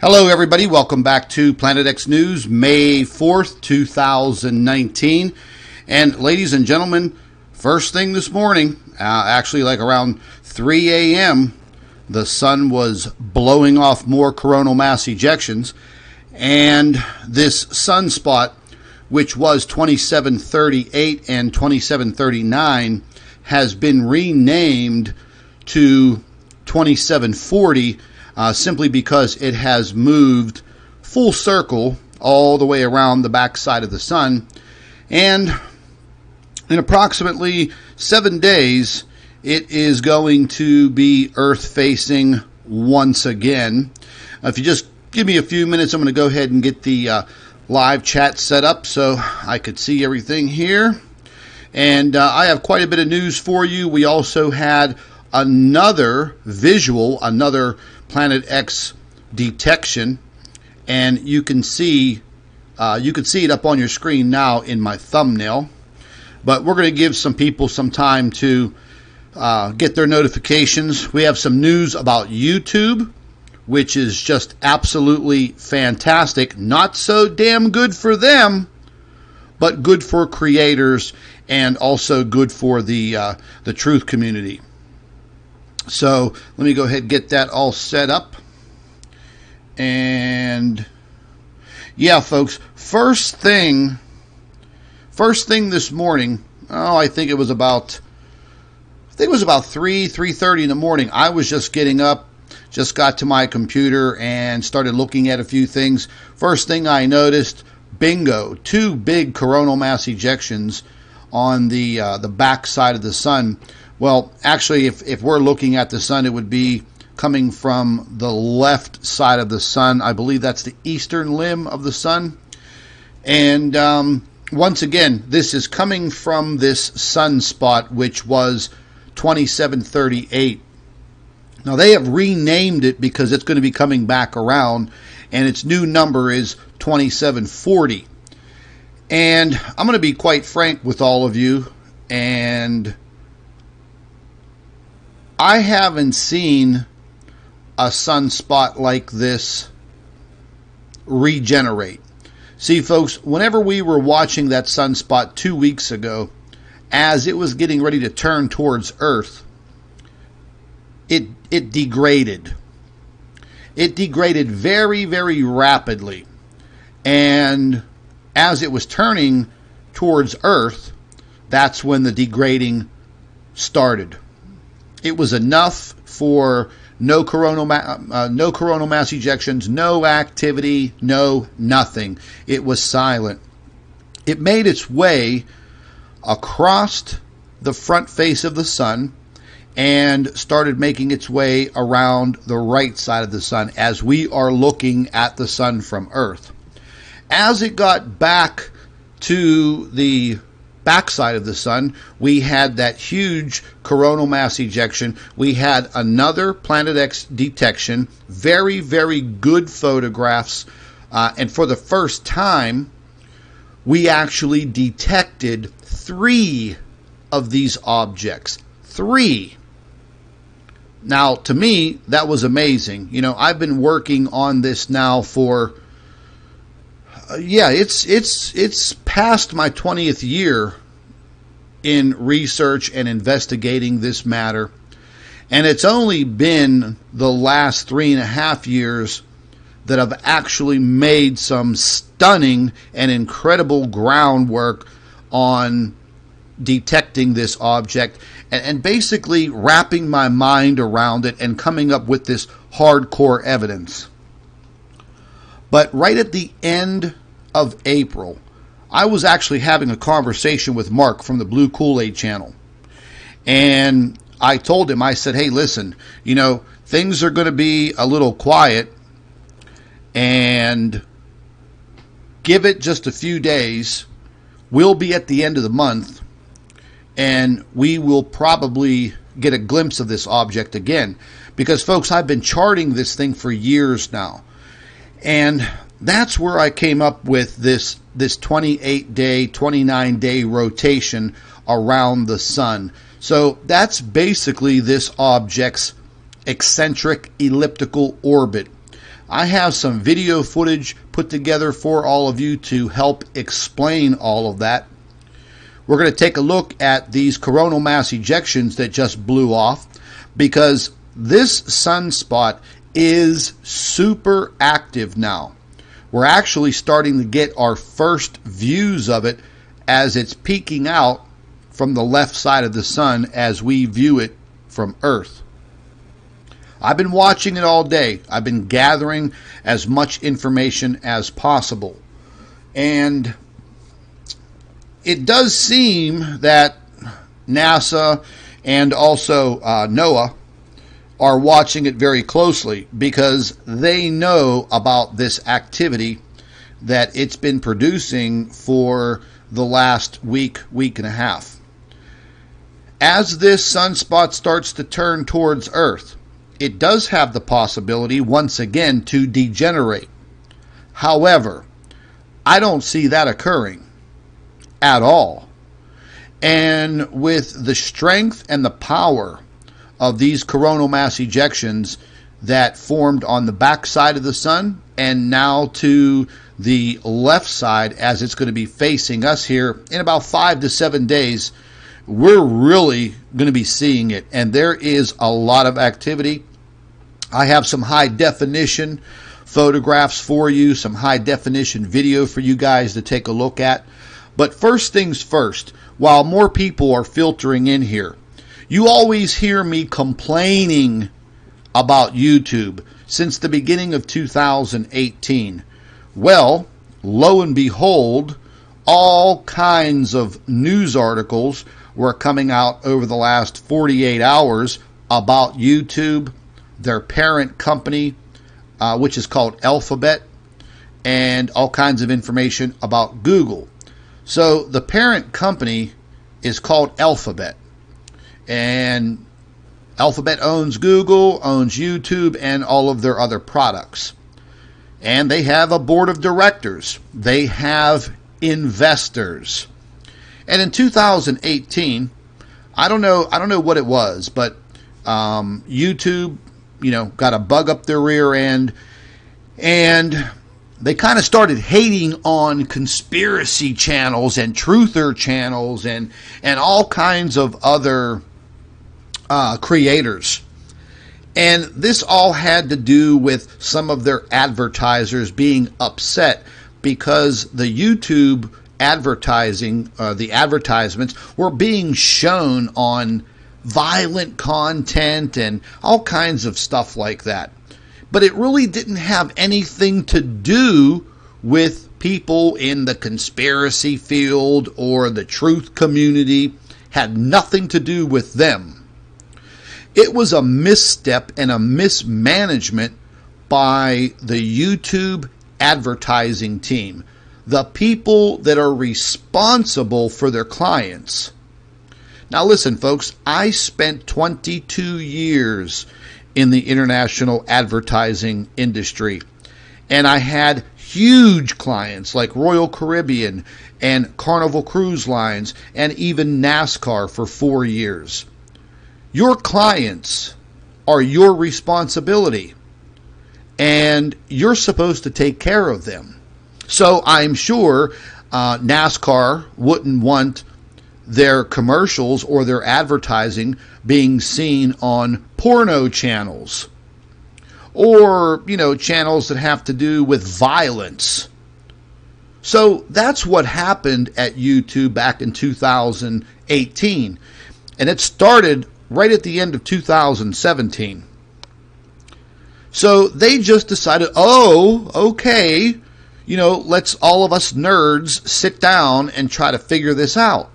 Hello, everybody. Welcome back to Planet X News, May 4th, 2019. And ladies and gentlemen, first thing this morning, actually like around 3 a.m., the sun was blowing off more coronal mass ejections. And this sunspot, which was 2738 and 2739, has been renamed to 2740. Simply because it has moved full circle all the way around the backside of the sun. And in approximately 7 days, it is going to be Earth-facing once again. If you just give me a few minutes, I'm going to go ahead and get the live chat set up so I could see everything here. And I have quite a bit of news for you. We also had another Planet X detection, and you can see it up on your screen now in my thumbnail. But we're going to give some people some time to get their notifications. We have some news about YouTube, which is just absolutely fantastic. Not so damn good for them, but good for creators and also good for the truth community. So let me go ahead and get that all set up. And yeah, folks, first thing this morning, I think it was about 3:30 in the morning. I was just getting up, just got to my computer and started looking at a few things. First thing I noticed, bingo, 2 big coronal mass ejections on the back side of the sun. Well, actually, if we're looking at the sun, it would be coming from the left side of the sun. I believe that's the eastern limb of the sun. And once again, this is coming from this sunspot, which was 2738. Now, they have renamed it because it's going to be coming back around, and its new number is 2740. And I'm going to be quite frank with all of you, and I haven't seen a sunspot like this regenerate. See, folks, whenever we were watching that sunspot 2 weeks ago, as it was getting ready to turn towards Earth, it degraded. It degraded very, very rapidly. And as it was turning towards Earth, that's when the degrading started. It was enough for no coronal mass ejections, no activity, no nothing. It was silent. It made its way across the front face of the sun and started making its way around the right side of the sun as we are looking at the sun from Earth. As it got back to the backside of the sun, we had that huge coronal mass ejection. We had another Planet X detection, very, very good photographs, and for the first time, we actually detected 3 of these objects. 3. Now, to me, that was amazing. You know, I've been working on this now for it's past my 20th year in research and investigating this matter. And it's only been the last 3.5 years that I've actually made some stunning and incredible groundwork on detecting this object and basically wrapping my mind around it and coming up with this hardcore evidence. But right at the end of April, I was actually having a conversation with Mark from the Blue Kool-Aid channel. And I told him, I said, hey, listen, you know, things are going to be a little quiet, and give it just a few days. We'll be at the end of the month, and we will probably get a glimpse of this object again. Because, folks, I've been charting this thing for years now. And that's where I came up with this 28-day, 29-day rotation around the sun. So that's basically this object's eccentric elliptical orbit. I have some video footage put together for all of you to help explain all of that. We're going to take a look at these coronal mass ejections that just blew off, because this sunspot is super active now. We're actually starting to get our first views of it as it's peeking out from the left side of the sun as we view it from Earth. I've been watching it all day. I've been gathering as much information as possible. And it does seem that NASA and also NOAA are watching it very closely, because they know about this activity that it's been producing for the last week and a half. As this sunspot starts to turn towards Earth, it does have the possibility once again to degenerate. However, I don't see that occurring at all. And with the strength and the power of these coronal mass ejections that formed on the back side of the sun and now to the left side as it's going to be facing us here in about 5 to 7 days, we're really going to be seeing it. And there is a lot of activity. I have some high definition photographs for you, some high definition video for you guys to take a look at. But first things first, while more people are filtering in here, you always hear me complaining about YouTube since the beginning of 2018. Well, lo and behold, all kinds of news articles were coming out over the last 48 hours about YouTube, their parent company, which is called Alphabet, and all kinds of information about Google. So the parent company is called Alphabet, and Alphabet owns Google, owns YouTube, and all of their other products. And they have a board of directors. They have investors. And in 2018, I don't know what it was, but YouTube, got a bug up their rear end, and they kind of started hating on conspiracy channels and truther channels and all kinds of other creators. And this all had to do with some of their advertisers being upset because the YouTube advertising, the advertisements were being shown on violent content and all kinds of stuff like that. But it really didn't have anything to do with people in the conspiracy field or the truth community. Had nothing to do with them. It was a misstep and a mismanagement by the YouTube advertising team, the people that are responsible for their clients. Now listen, folks, I spent 22 years in the international advertising industry, and I had huge clients like Royal Caribbean and Carnival Cruise Lines and even NASCAR for 4 years. Your clients are your responsibility, and you're supposed to take care of them. So I'm sure NASCAR wouldn't want their commercials or their advertising being seen on porno channels or, channels that have to do with violence. So that's what happened at YouTube back in 2018. And it started right at the end of 2017. So they just decided, okay, let's all of us nerds sit down and try to figure this out.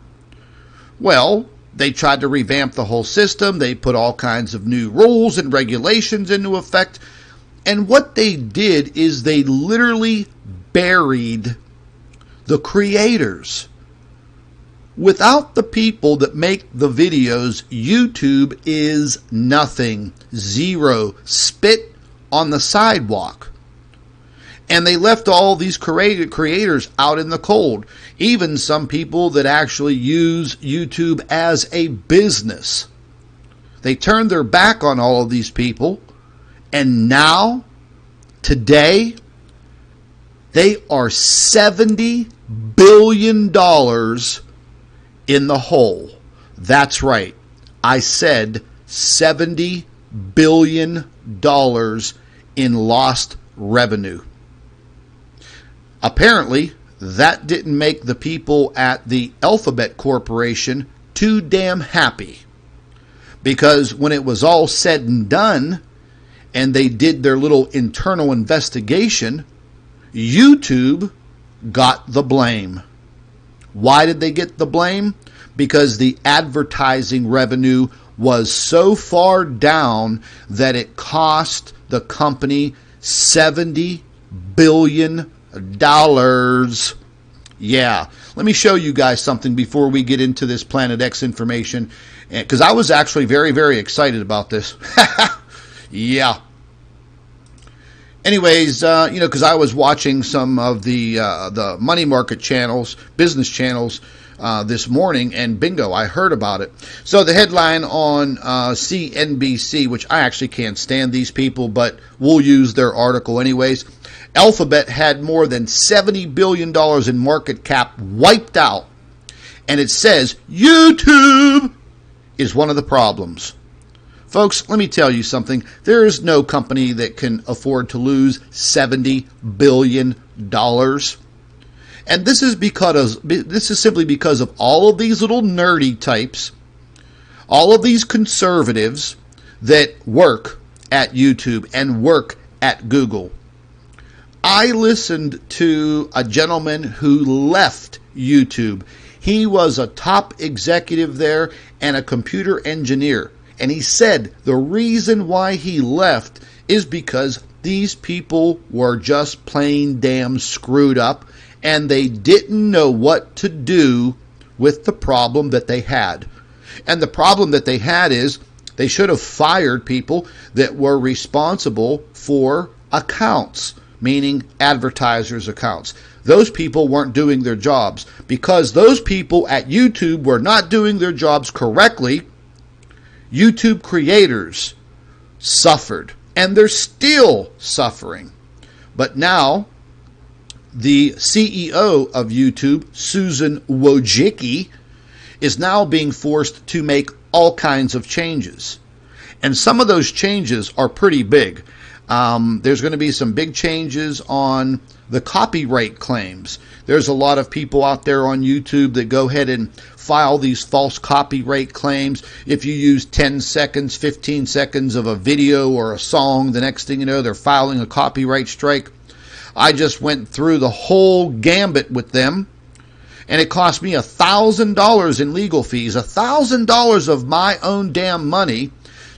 Well, they tried to revamp the whole system. They put all kinds of new rules and regulations into effect. And what they did is they literally buried the creators. Without the people that make the videos, YouTube is nothing. Zero. Spit on the sidewalk. And they left all these creators out in the cold. Even some people that actually use YouTube as a business. They turned their back on all of these people. And now, Today, they are $70 billion in the hole. That's right. I said $70 billion in lost revenue. Apparently, that didn't make the people at the Alphabet Corporation too damn happy. Because when it was all said and done, and they did their little internal investigation, YouTube got the blame. Why did they get the blame? Because the advertising revenue was so far down that it cost the company $70 billion. Yeah, let me show you guys something before we get into this Planet X information, because I was actually very, very excited about this. Yeah. Anyways, because I was watching some of the money market channels, business channels, this morning, and bingo, I heard about it. So the headline on CNBC, which I actually can't stand these people, but we'll use their article anyways. Alphabet had more than $70 billion in market cap wiped out. And it says YouTube is one of the problems. Folks, let me tell you something. There is no company that can afford to lose $70 billion. And this is simply because of all of these little nerdy types, all of these conservatives that work at YouTube and work at Google. I listened to a gentleman who left YouTube. He was a top executive there and a computer engineer. And he said the reason why he left is because these people were just plain damn screwed up, and they didn't know what to do with the problem that they had. And the problem that they had is they should have fired people that were responsible for accounts, meaning advertisers' accounts. Those people weren't doing their jobs. Because those people at YouTube were not doing their jobs correctly, YouTube creators suffered. And they're still suffering. But now, the CEO of YouTube, Susan Wojcicki, is now being forced to make all kinds of changes. And some of those changes are pretty big. There's going to be some big changes on the copyright claims. There's a lot of people out there on YouTube that go ahead and file these false copyright claims. If you use 10 seconds, 15 seconds of a video or a song, the next thing you know, they're filing a copyright strike. I just went through the whole gambit with them, and it cost me $1,000 in legal fees, $1,000 of my own damn money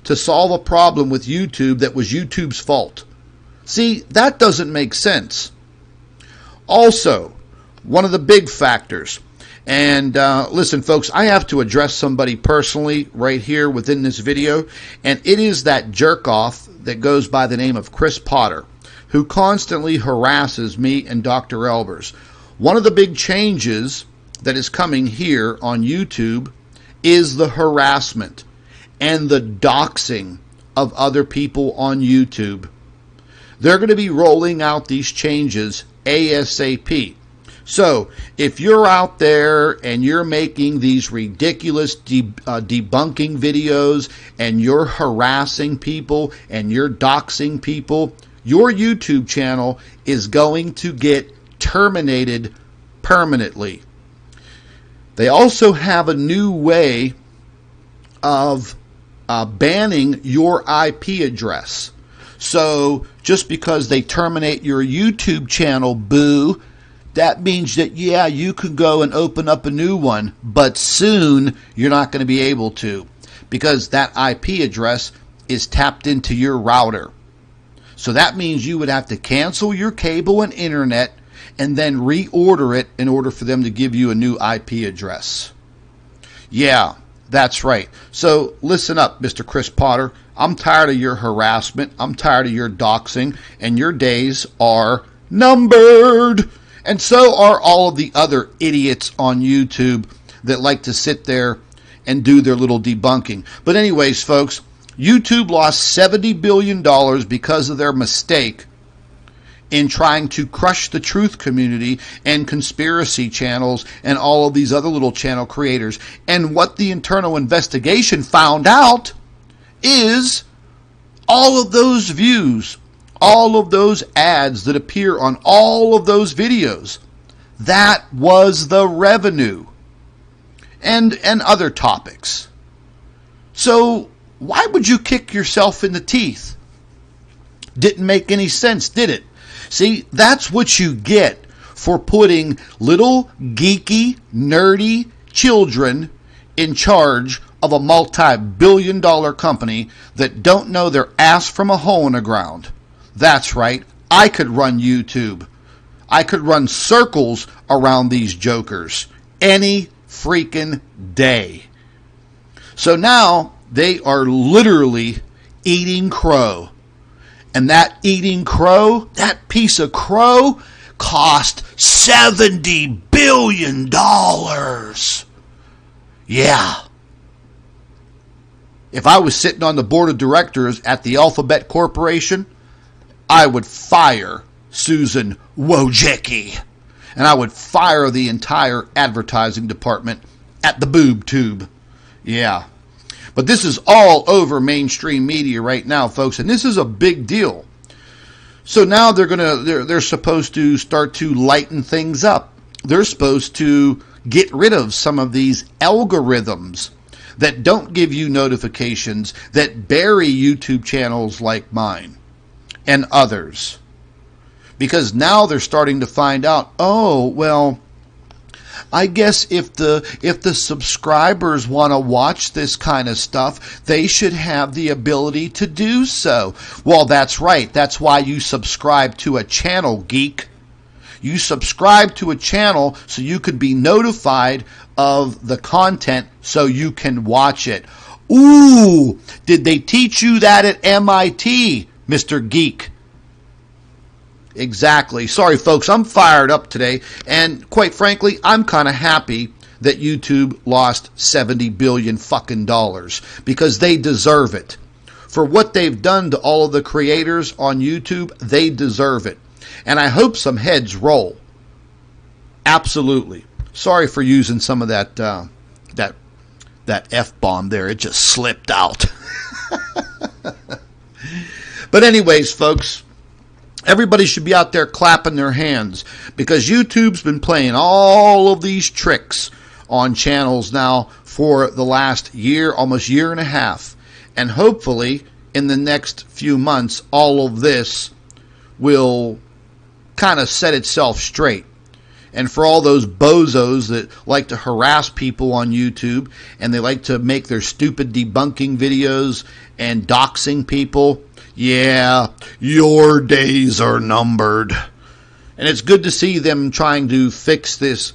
to solve a problem with YouTube that was YouTube's fault. See, that doesn't make sense. Also, one of the big factors, and listen folks, I have to address somebody personally right here within this video, and it is that jerk-off that goes by the name of Chris Potter, who constantly harasses me and Dr. Elbers. One of the big changes that is coming here on YouTube is the harassment and the doxing of other people on YouTube. They're going to be rolling out these changes ASAP. So if you're out there and you're making these ridiculous debunking videos and you're harassing people and you're doxing people, your YouTube channel is going to get terminated permanently. They also have a new way of banning your IP address. So just because they terminate your YouTube channel, boo, that means that, yeah, you can go and open up a new one, but soon you're not going to be able to, because that IP address is tapped into your router. So that means you would have to cancel your cable and internet and then reorder it in order for them to give you a new IP address. Yeah, that's right. So listen up, Mr. Chris Potter. I'm tired of your harassment. I'm tired of your doxing, and your days are numbered. And so are all of the other idiots on YouTube that like to sit there and do their little debunking. But anyways, folks, YouTube lost $70 billion because of their mistake in trying to crush the truth community and conspiracy channels and all of these other little channel creators. And what the internal investigation found out is all of those views, all of those ads that appear on all of those videos, that was the revenue, and other topics. So why would you kick yourself in the teeth? Didn't make any sense, did it? See, that's what you get for putting little geeky, nerdy children in charge of a multi-billion-dollar company that don't know their ass from a hole in the ground. That's right, I could run YouTube. I could run circles around these jokers any freaking day. So now they are literally eating crow. And that eating crow, that piece of crow, cost $70 billion. Yeah. If I was sitting on the board of directors at the Alphabet Corporation, I would fire Susan Wojcicki. And I would fire the entire advertising department at the boob tube. Yeah. But this is all over mainstream media right now, folks, and this is a big deal. So now they're supposed to start to lighten things up. They're supposed to get rid of some of these algorithms that don't give you notifications, that bury YouTube channels like mine and others. Because now they're starting to find out, oh, well, I guess if the subscribers want to watch this kind of stuff, they should have the ability to do so. Well, that's right. That's why you subscribe to a channel, geek. You subscribe to a channel so you could be notified of the content so you can watch it. Ooh, did they teach you that at MIT, Mr. Geek? Exactly. Sorry, folks, I'm fired up today, and quite frankly, I'm kind of happy that YouTube lost $70 billion fucking dollars, because they deserve it. For what they've done to all of the creators on YouTube, they deserve it. And I hope some heads roll. Absolutely. Sorry for using some of that F-bomb there. It just slipped out. But anyways, folks, everybody should be out there clapping their hands, because YouTube's been playing all of these tricks on channels now for the last year, almost year and a half. And hopefully in the next few months, all of this will kind of set itself straight. And for all those bozos that like to harass people on YouTube, and they like to make their stupid debunking videos and doxing people, yeah, your days are numbered. And it's good to see them trying to fix this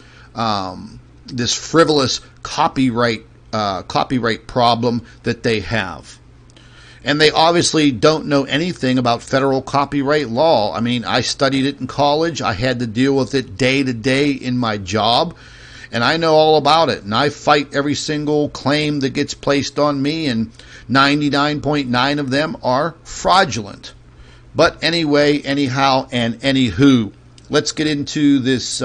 this frivolous copyright problem that they have. And they obviously don't know anything about federal copyright law. I mean, I studied it in college. I had to deal with it day to day in my job. And I know all about it. And I fight every single claim that gets placed on me. And 99.9 of them are fraudulent. But anyway, anyhow, and anywho, let's get into this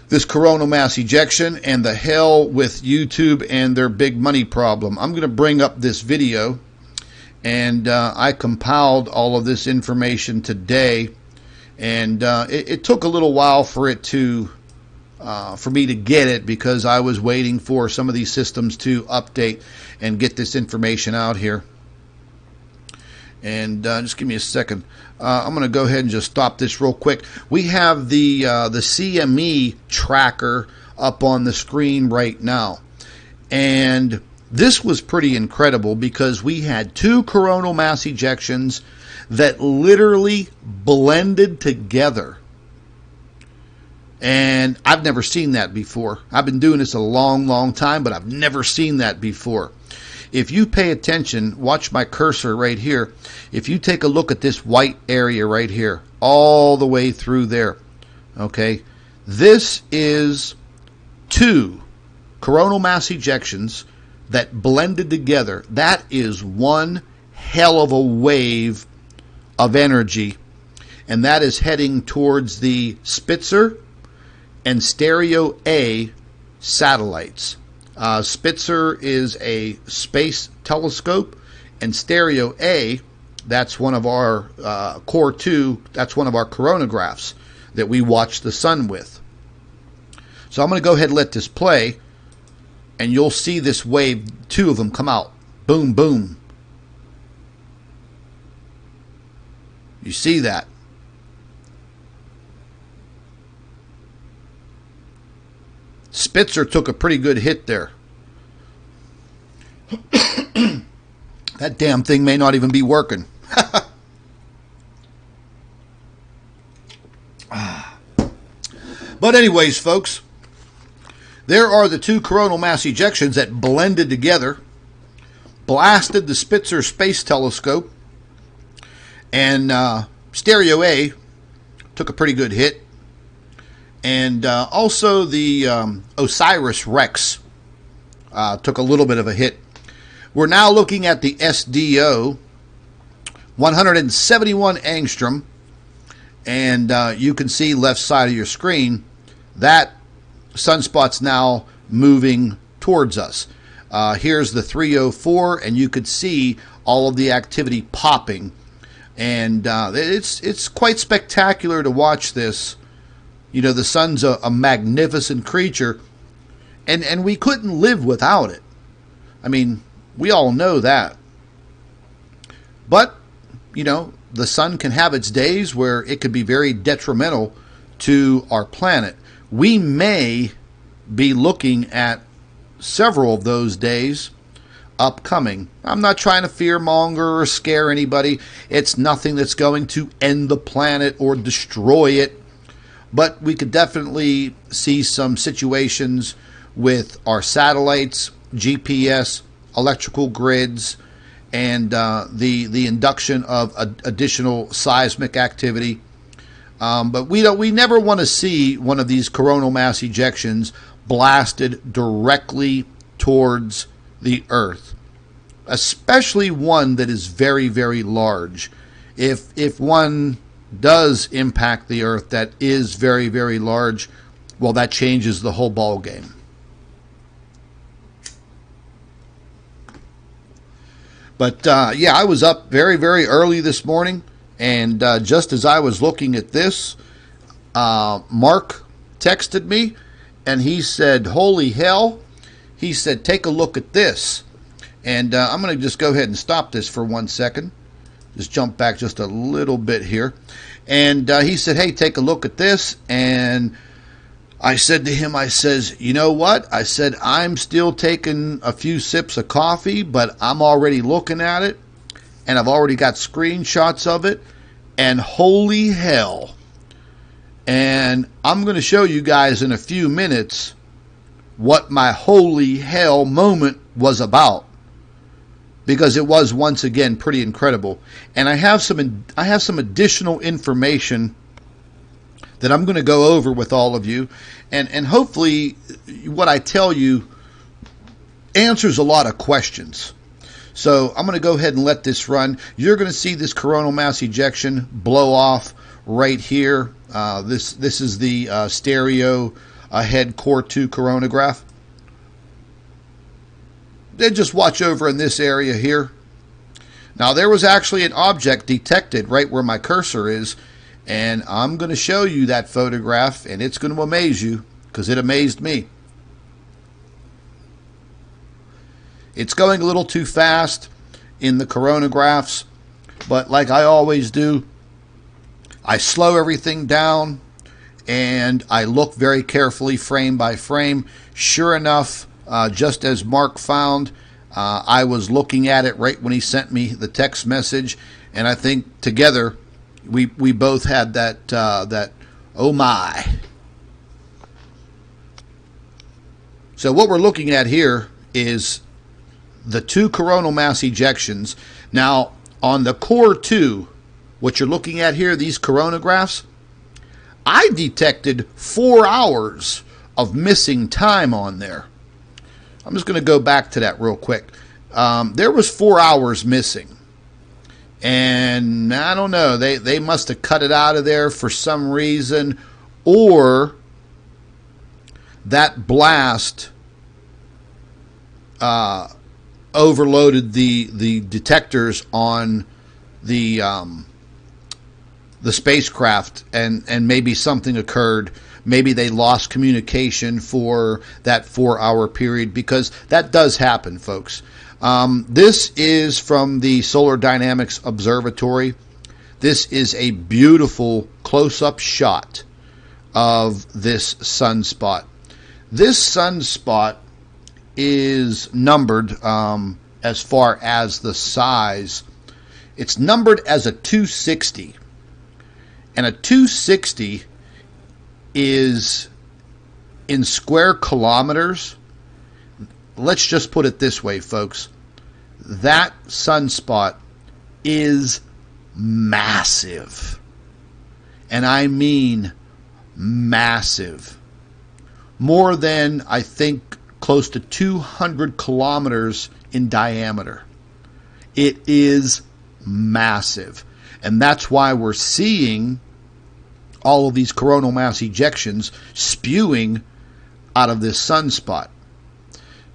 this coronal mass ejection and the hell with YouTube and their big money problem. I'm going to bring up this video. And I compiled all of this information today, and it took a little while for it to, for me to get it, because I was waiting for some of these systems to update and get this information out here. And just give me a second. I'm going to go ahead and just stop this real quick. We have the CME tracker up on the screen right now, and this was pretty incredible, because we had two coronal mass ejections that literally blended together. And I've never seen that before. I've been doing this a long, long time, but I've never seen that before. If you pay attention, watch my cursor right here. If you take a look at this white area right here, all the way through there, okay, this is two coronal mass ejections that blended together. That is one hell of a wave of energy. and that is heading towards the Spitzer and Stereo A satellites. Spitzer is a space telescope, and Stereo A, that's one of our Core 2, that's one of our coronagraphs that we watch the sun with. So I'm going to go ahead and let this play, and you'll see this wave, two of them come out. Boom, boom. You see that? Spitzer took a pretty good hit there. That damn thing may not even be working. But anyways, folks, there are the two coronal mass ejections that blended together, blasted the Spitzer Space Telescope, and Stereo A took a pretty good hit. And also the OSIRIS-REx took a little bit of a hit. We're now looking at the SDO, 171 angstrom, and you can see left side of your screen, that sunspot's now moving towards us. Here's the 304, and you could see all of the activity popping. And it's quite spectacular to watch this. You know, the sun's a magnificent creature, and we couldn't live without it. I mean, we all know that. But, you know, the sun can have its days where it could be very detrimental to our planet. We may be looking at several of those days upcoming. I'm not trying to fearmonger or scare anybody. It's nothing that's going to end the planet or destroy it. But we could definitely see some situations with our satellites, GPS, electrical grids, and the induction of additional seismic activity. But we never want to see one of these coronal mass ejections blasted directly towards the Earth, especially one that is very, very large. If one does impact the Earth that is very, very large, well, that changes the whole ball game. But yeah, I was up very, very early this morning, and just as I was looking at this, Mark texted me, and he said, "Holy hell!" He said, "Take a look at this." And I'm going to just go ahead and stop this for 1 second. Just jump back just a little bit here. And he said, "Hey, take a look at this." And I said to him, I says, "You know what?" I said, "I'm still taking a few sips of coffee, but I'm already looking at it, and I've already got screenshots of it, and holy hell." And I'm going to show you guys in a few minutes what my holy hell moment was about, because it was once again pretty incredible. And I have some additional information that I'm going to go over with all of you, and hopefully what I tell you answers a lot of questions. So I'm going to go ahead and let this run. You're going to see this coronal mass ejection blow off right here. This is the stereo ahead Core 2 coronagraph. Then just watch over in this area here. Now there was actually an object detected right where my cursor is, and I'm going to show you that photograph, and it's going to amaze you, because it amazed me. It's going a little too fast in the coronagraphs, but like I always do, I slow everything down, and I look very carefully frame by frame. Sure enough, just as Mark found, I was looking at it right when he sent me the text message, and I think together we both had that oh my. So what we're looking at here is the two coronal mass ejections. Now on the Core 2, what you're looking at here, these coronagraphs, I detected 4 hours of missing time on there. I'm just going to go back to that real quick. There was 4 hours missing. And I don't know, they must have cut it out of there for some reason, or that blast overloaded the detectors on the spacecraft, and maybe something occurred. Maybe they lost communication for that 4-hour period, because that does happen, folks. This is from the Solar Dynamics Observatory. This is a beautiful close-up shot of this sunspot. This sunspot is numbered as far as the size. It's numbered as a 260. And a 260 is in square kilometers. Let's just put it this way, folks. That sunspot is massive. And I mean massive. More than, I think, close to 200 kilometers in diameter. It is massive. And that's why we're seeing all of these coronal mass ejections spewing out of this sunspot.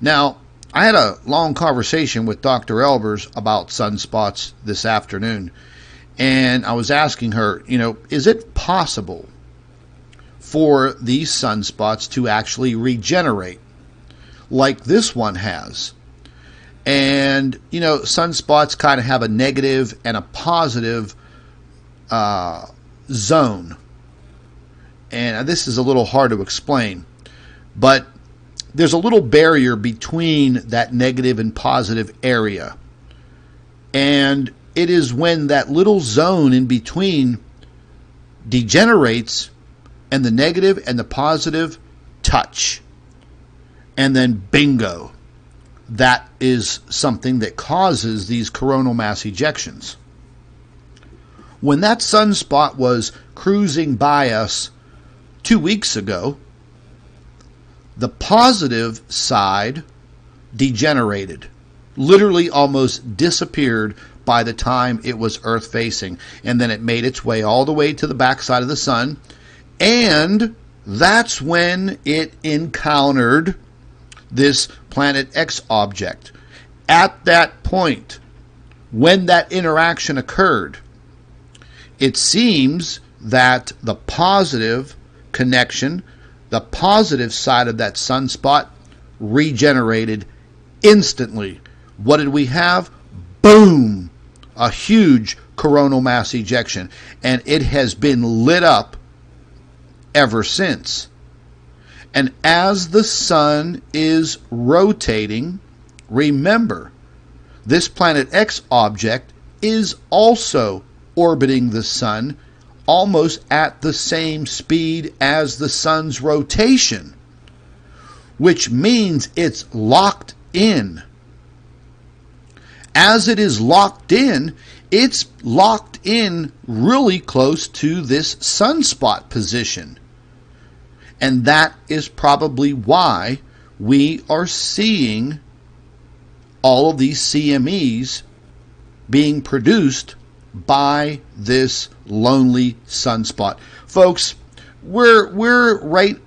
Now, I had a long conversation with Dr. Elbers about sunspots this afternoon, and I was asking her, is it possible for these sunspots to actually regenerate like this one has? And, sunspots kind of have a negative and a positive zone. And this is a little hard to explain, but there's a little barrier between that negative and positive area. And it is when that little zone in between degenerates and the negative and the positive touch. And then bingo, that is something that causes these coronal mass ejections. When that sunspot was cruising by us 2 weeks ago, the positive side degenerated, literally almost disappeared by the time it was Earth facing, and then it made its way all the way to the backside of the sun, and that's when it encountered this Planet X object. At that point, when that interaction occurred, it seems that the positive connection, the positive side of that sunspot, regenerated instantly. What did we have? Boom! A huge coronal mass ejection. And it has been lit up ever since. And as the sun is rotating, remember, this Planet X object is also orbiting the sun almost at the same speed as the sun's rotation, which means it's locked in. As it is locked in, it's locked in really close to this sunspot position. And that is probably why we are seeing all of these CMEs being produced by this lonely sunspot. Folks, we're right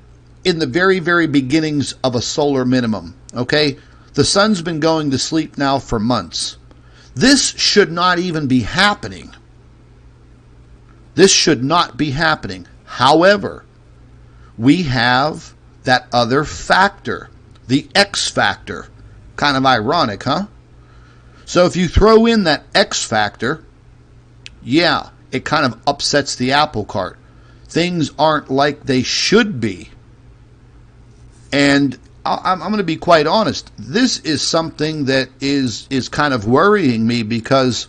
in the very, very beginnings of a solar minimum, okay? The sun's been going to sleep now for months. This should not even be happening. This should not be happening. However, we have that other factor, the X factor. Kind of ironic, huh? So if you throw in that X factor, yeah, it kind of upsets the apple cart. Things aren't like they should be. And I'm going to be quite honest. This is something that is kind of worrying me, because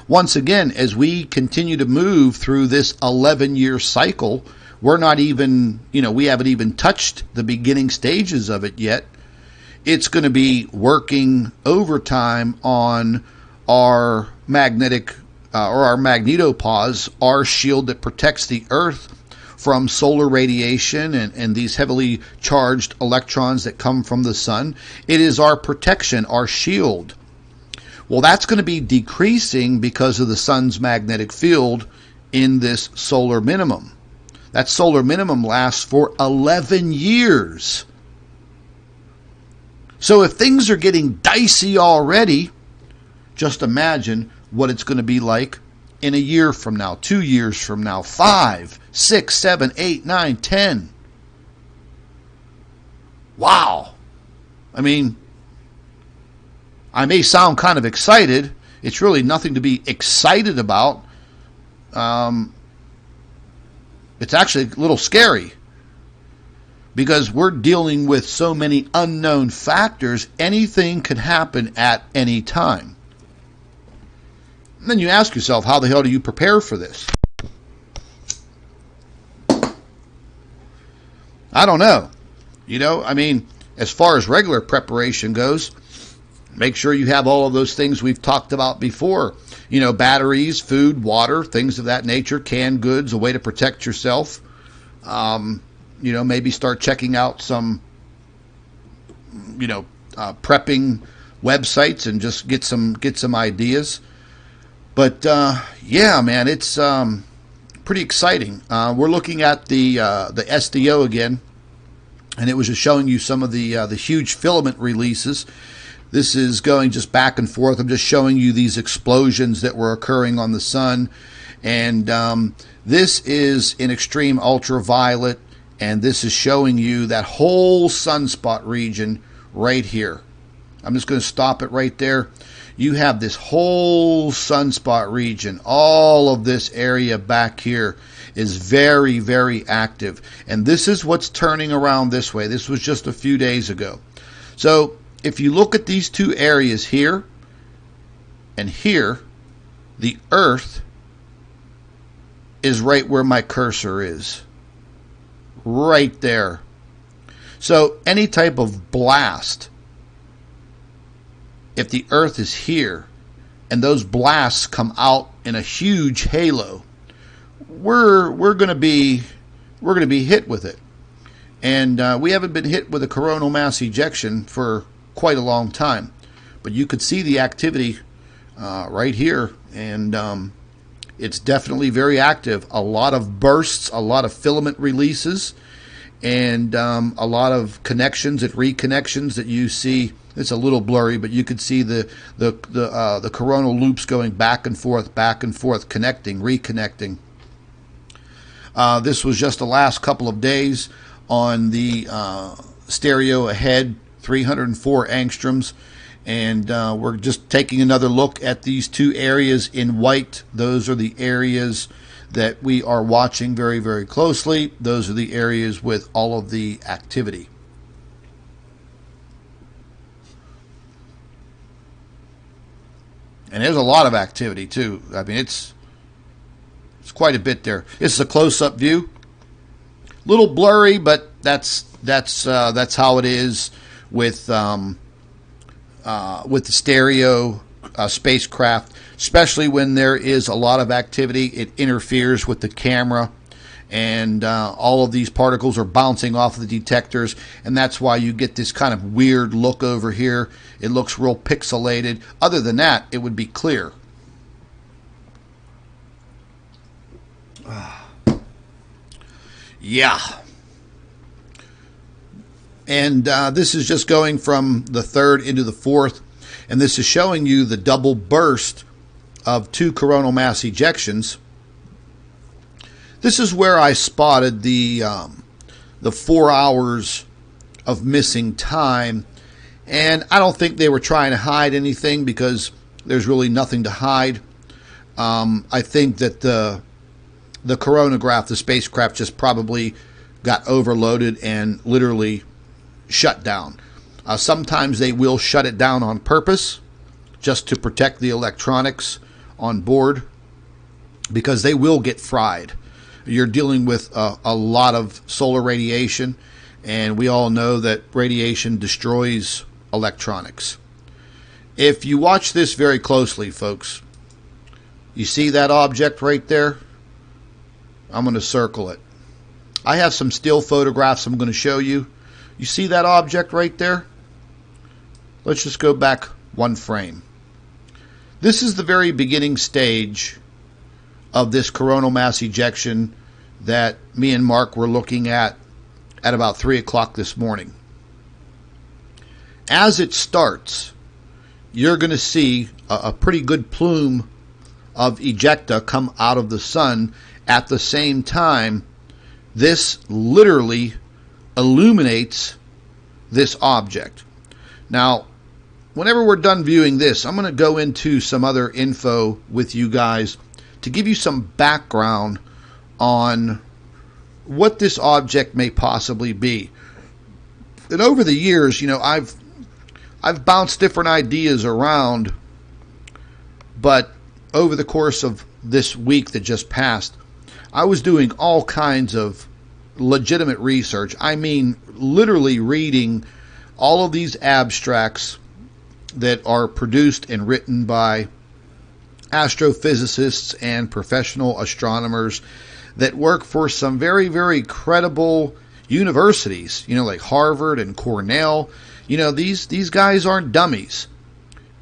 once again, as we continue to move through this 11-year cycle, we're not even, we haven't even touched the beginning stages of it yet. It's going to be working overtime on our magnetic or our magnetopause, our shield that protects the Earth from solar radiation and these heavily charged electrons that come from the sun. It is our protection, our shield. Well, that's going to be decreasing because of the sun's magnetic field in this solar minimum. That solar minimum lasts for 11 years. So if things are getting dicey already, just imagine what it's going to be like in a year from now, 2 years from now, 5, 6, 7, 8, 9, 10. Wow. I mean, I may sound kind of excited. It's really nothing to be excited about. It's actually a little scary because we're dealing with so many unknown factors. Anything could happen at any time. And then you ask yourself, how the hell do you prepare for this? I don't know. I mean, as far as regular preparation goes, make sure you have all of those things we've talked about before. Batteries, food, water, things of that nature, canned goods, a way to protect yourself. Maybe start checking out some, prepping websites and just get some ideas. But yeah, man, it's pretty exciting. We're looking at the SDO again, and it was just showing you some of the huge filament releases. This is going just back and forth. I'm just showing you these explosions that were occurring on the sun. And this is in extreme ultraviolet. And this is showing you that whole sunspot region right here. I'm just going to stop it right there. You have this whole sunspot region. All of this area back here is very, very active. And this is what's turning around this way. This was just a few days ago. So if you look at these two areas here and here, the Earth is right where my cursor is. Right there. So any type of blast, if the Earth is here and those blasts come out in a huge halo, we're going to be hit with it. And we haven't been hit with a coronal mass ejection for quite a long time, but you could see the activity right here, and it's definitely very active. A lot of bursts, a lot of filament releases, and a lot of connections and reconnections that you see. It's a little blurry, but you could see the coronal loops going back and forth, connecting, reconnecting. This was just the last couple of days on the stereo ahead, 304 angstroms, and we're just taking another look at these two areas in white. Those are the areas that we are watching very, very closely. Those are the areas with all of the activity. And there's a lot of activity too. I mean, it's quite a bit there. This is a close-up view. Little blurry, but that's how it is with the stereo spacecraft, especially when there is a lot of activity. It interferes with the camera, and all of these particles are bouncing off of the detectors, and that's why you get this kind of weird look over here. It looks real pixelated. Other than that, it would be clear. Yeah. And this is just going from the third into the fourth, and this is showing you the double burst of two coronal mass ejections. This is where I spotted the 4 hours of missing time, and I don't think they were trying to hide anything because there's really nothing to hide. I think that the coronagraph, the spacecraft, just probably got overloaded and literally shut down. Sometimes they will shut it down on purpose just to protect the electronics on board, because they will get fried. You're dealing with a lot of solar radiation, and we all know that radiation destroys electronics. If you watch this very closely, folks, you see that object right there? I'm going to circle it. I have some still photographs I'm going to show you. You see that object right there? Let's just go back one frame. This is the very beginning stage of this coronal mass ejection that me and Mark were looking at about 3 o'clock this morning. As it starts, you're going to see a pretty good plume of ejecta come out of the sun. At the same time, this literally illuminates this object. Now, whenever we're done viewing this, I'm going to go into some other info with you guys to give you some background on what this object may possibly be. And over the years, I've bounced different ideas around, but over the course of this week that just passed, I was doing all kinds of legitimate research. I mean, literally reading all of these abstracts that are produced and written by astrophysicists and professional astronomers that work for some very, very credible universities, like Harvard and Cornell. These guys aren't dummies,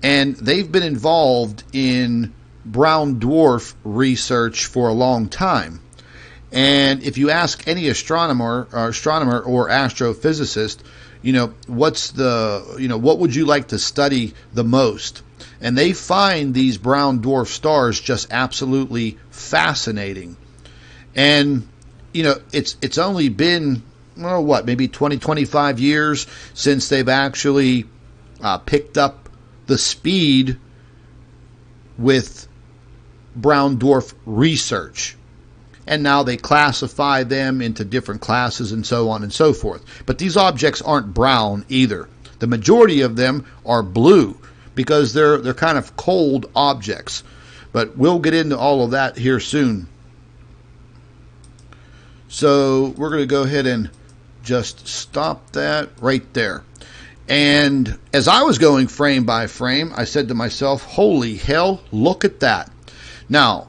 and they've been involved in brown dwarf research for a long time. And if you ask any astronomer or astrophysicist, what would you like to study the most? And they find these brown dwarf stars just absolutely fascinating. And it's only been maybe 20-25 years since they've actually picked up the speed with brown dwarf research. And now they classify them into different classes and so on and so forth. But these objects aren't brown either. The majority of them are blue because they're kind of cold objects. But we'll get into all of that here soon. So we're going to go ahead and just stop that right there. And as I was going frame by frame, I said to myself, holy hell, look at that. Now,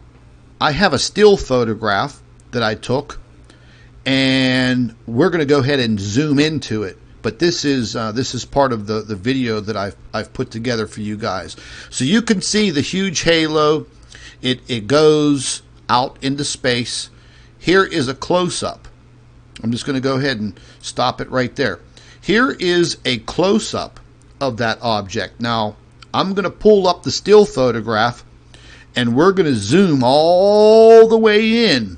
I have a still photograph that I took, and we're going to go ahead and zoom into it. But this is part of the video that I've put together for you guys. So you can see the huge halo. It goes out into space. Here is a close-up. I'm just going to go ahead and stop it right there. Here is a close-up of that object. Now, I'm going to pull up the still photograph, and we're going to zoom all the way in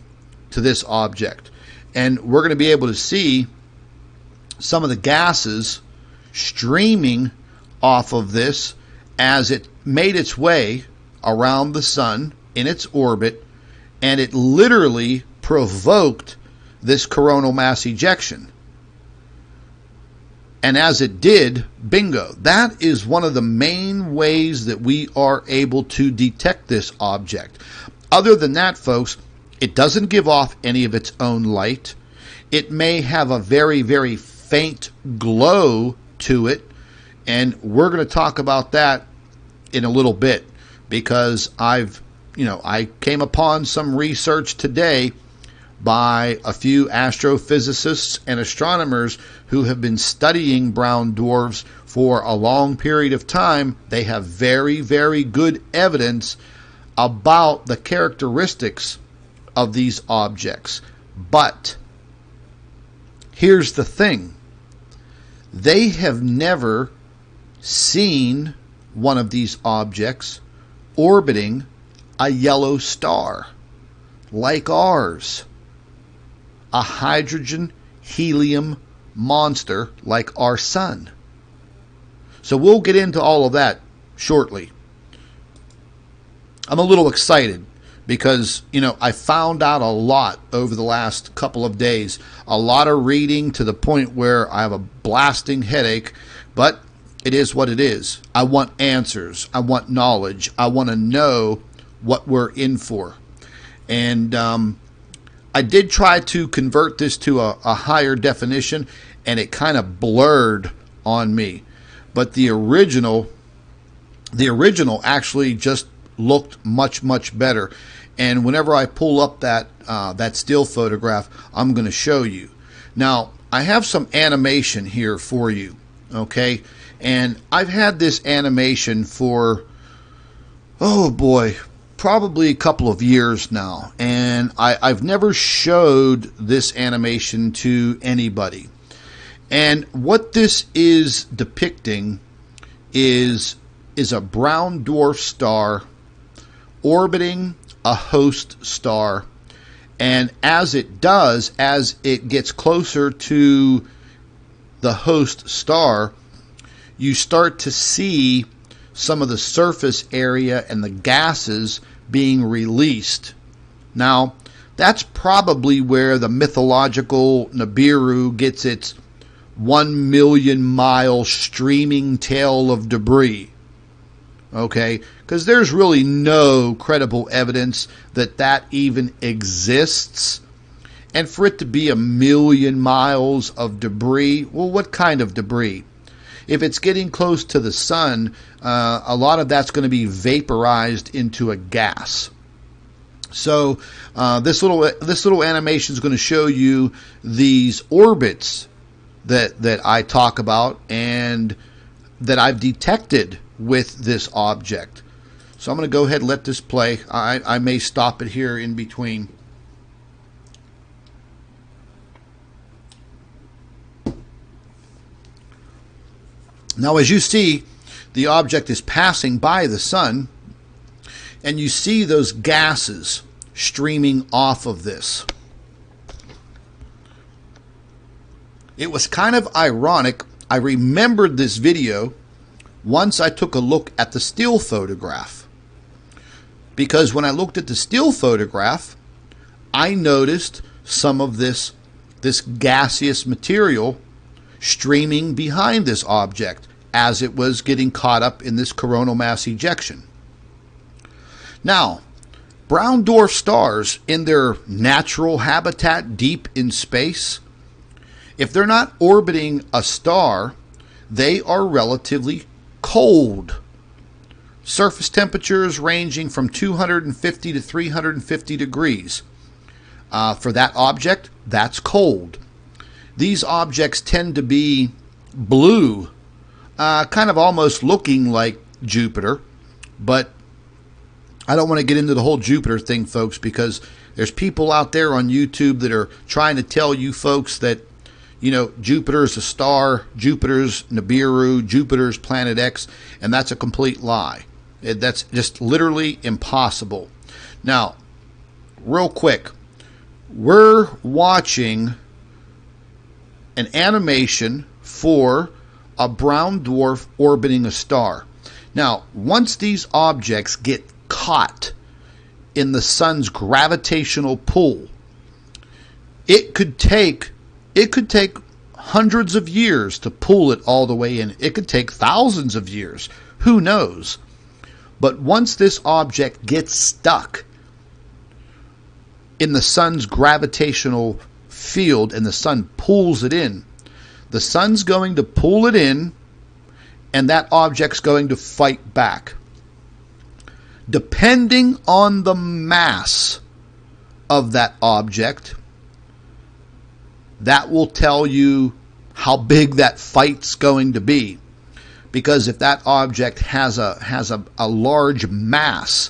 to this object. And we're going to be able to see some of the gases streaming off of this as it made its way around the sun in its orbit, and it literally provoked this coronal mass ejection. And as it did, bingo, that is one of the main ways that we are able to detect this object. Other than that, folks, it doesn't give off any of its own light. It may have a very, very faint glow to it, and we're going to talk about that in a little bit, because I came upon some research today by a few astrophysicists and astronomers who have been studying brown dwarfs for a long period of time. They have very, very good evidence about the characteristics of these objects. But here's the thing. They have never seen one of these objects orbiting a yellow star like ours. A hydrogen helium monster like our sun. So we'll get into all of that shortly. I'm a little excited because, I found out a lot over the last couple of days. A lot of reading to the point where I have a blasting headache, but it is what it is. I want answers. I want knowledge. I want to know what we're in for. And I did try to convert this to a higher definition, and it kind of blurred on me. But the original actually just looked much, much better. And whenever I pull up that still photograph, I'm going to show you. Now, I have some animation here for you, okay? And I've had this animation for oh boy, probably a couple of years now. And I've never showed this animation to anybody. And what this is depicting is a brown dwarf star orbiting a host star. And as it does, as it gets closer to the host star, you start to see some of the surface area and the gases being released. Now, that's probably where the mythological Nibiru gets its 1,000,000-mile streaming tail of debris. Okay, because there's really no credible evidence that that even exists. And for it to be 1,000,000 miles of debris, well, what kind of debris? If it's getting close to the sun, a lot of that's going to be vaporized into a gas. So this little animation is going to show you these orbits that I talk about and that I've detected with this object. So I'm going to go ahead and let this play. I may stop it here in between. Now, as you see, the object is passing by the sun, and you see those gases streaming off of this. It was kind of ironic. I remembered this video once I took a look at the still photograph. Because when I looked at the still photograph, I noticed some of this gaseous material streaming behind this object as it was getting caught up in this coronal mass ejection. Now, brown dwarf stars in their natural habitat deep in space, if they're not orbiting a star, they are relatively cold. Surface temperatures ranging from 250 to 350 degrees. For that object, that's cold. These objects tend to be blue, kind of almost looking like Jupiter, but I don't want to get into the whole Jupiter thing, folks, because there's people out there on YouTube that are trying to tell you folks that, you know, Jupiter's a star, Jupiter's Nibiru, Jupiter's Planet X, and that's a complete lie. That's just literally impossible. Now, real quick, we're watching an animation for a brown dwarf orbiting a star. Now, once these objects get caught in the sun's gravitational pull, it could take hundreds of years to pull it all the way in. It could take thousands of years. Who knows? But once this object gets stuck in the sun's gravitational field and the sun pulls it in, the sun's going to pull it in and that object's going to fight back. Depending on the mass of that object, that will tell you how big that fight's going to be. Because if that object has a large mass,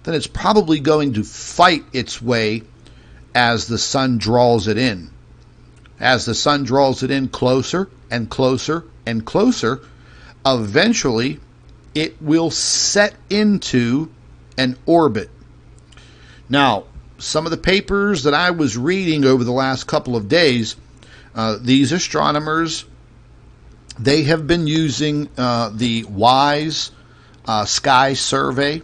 then it's probably going to fight its way as the sun draws it in. As the sun draws it in closer and closer and closer, eventually it will set into an orbit. Now, some of the papers that I was reading over the last couple of days, these astronomers, they have been using the WISE sky survey,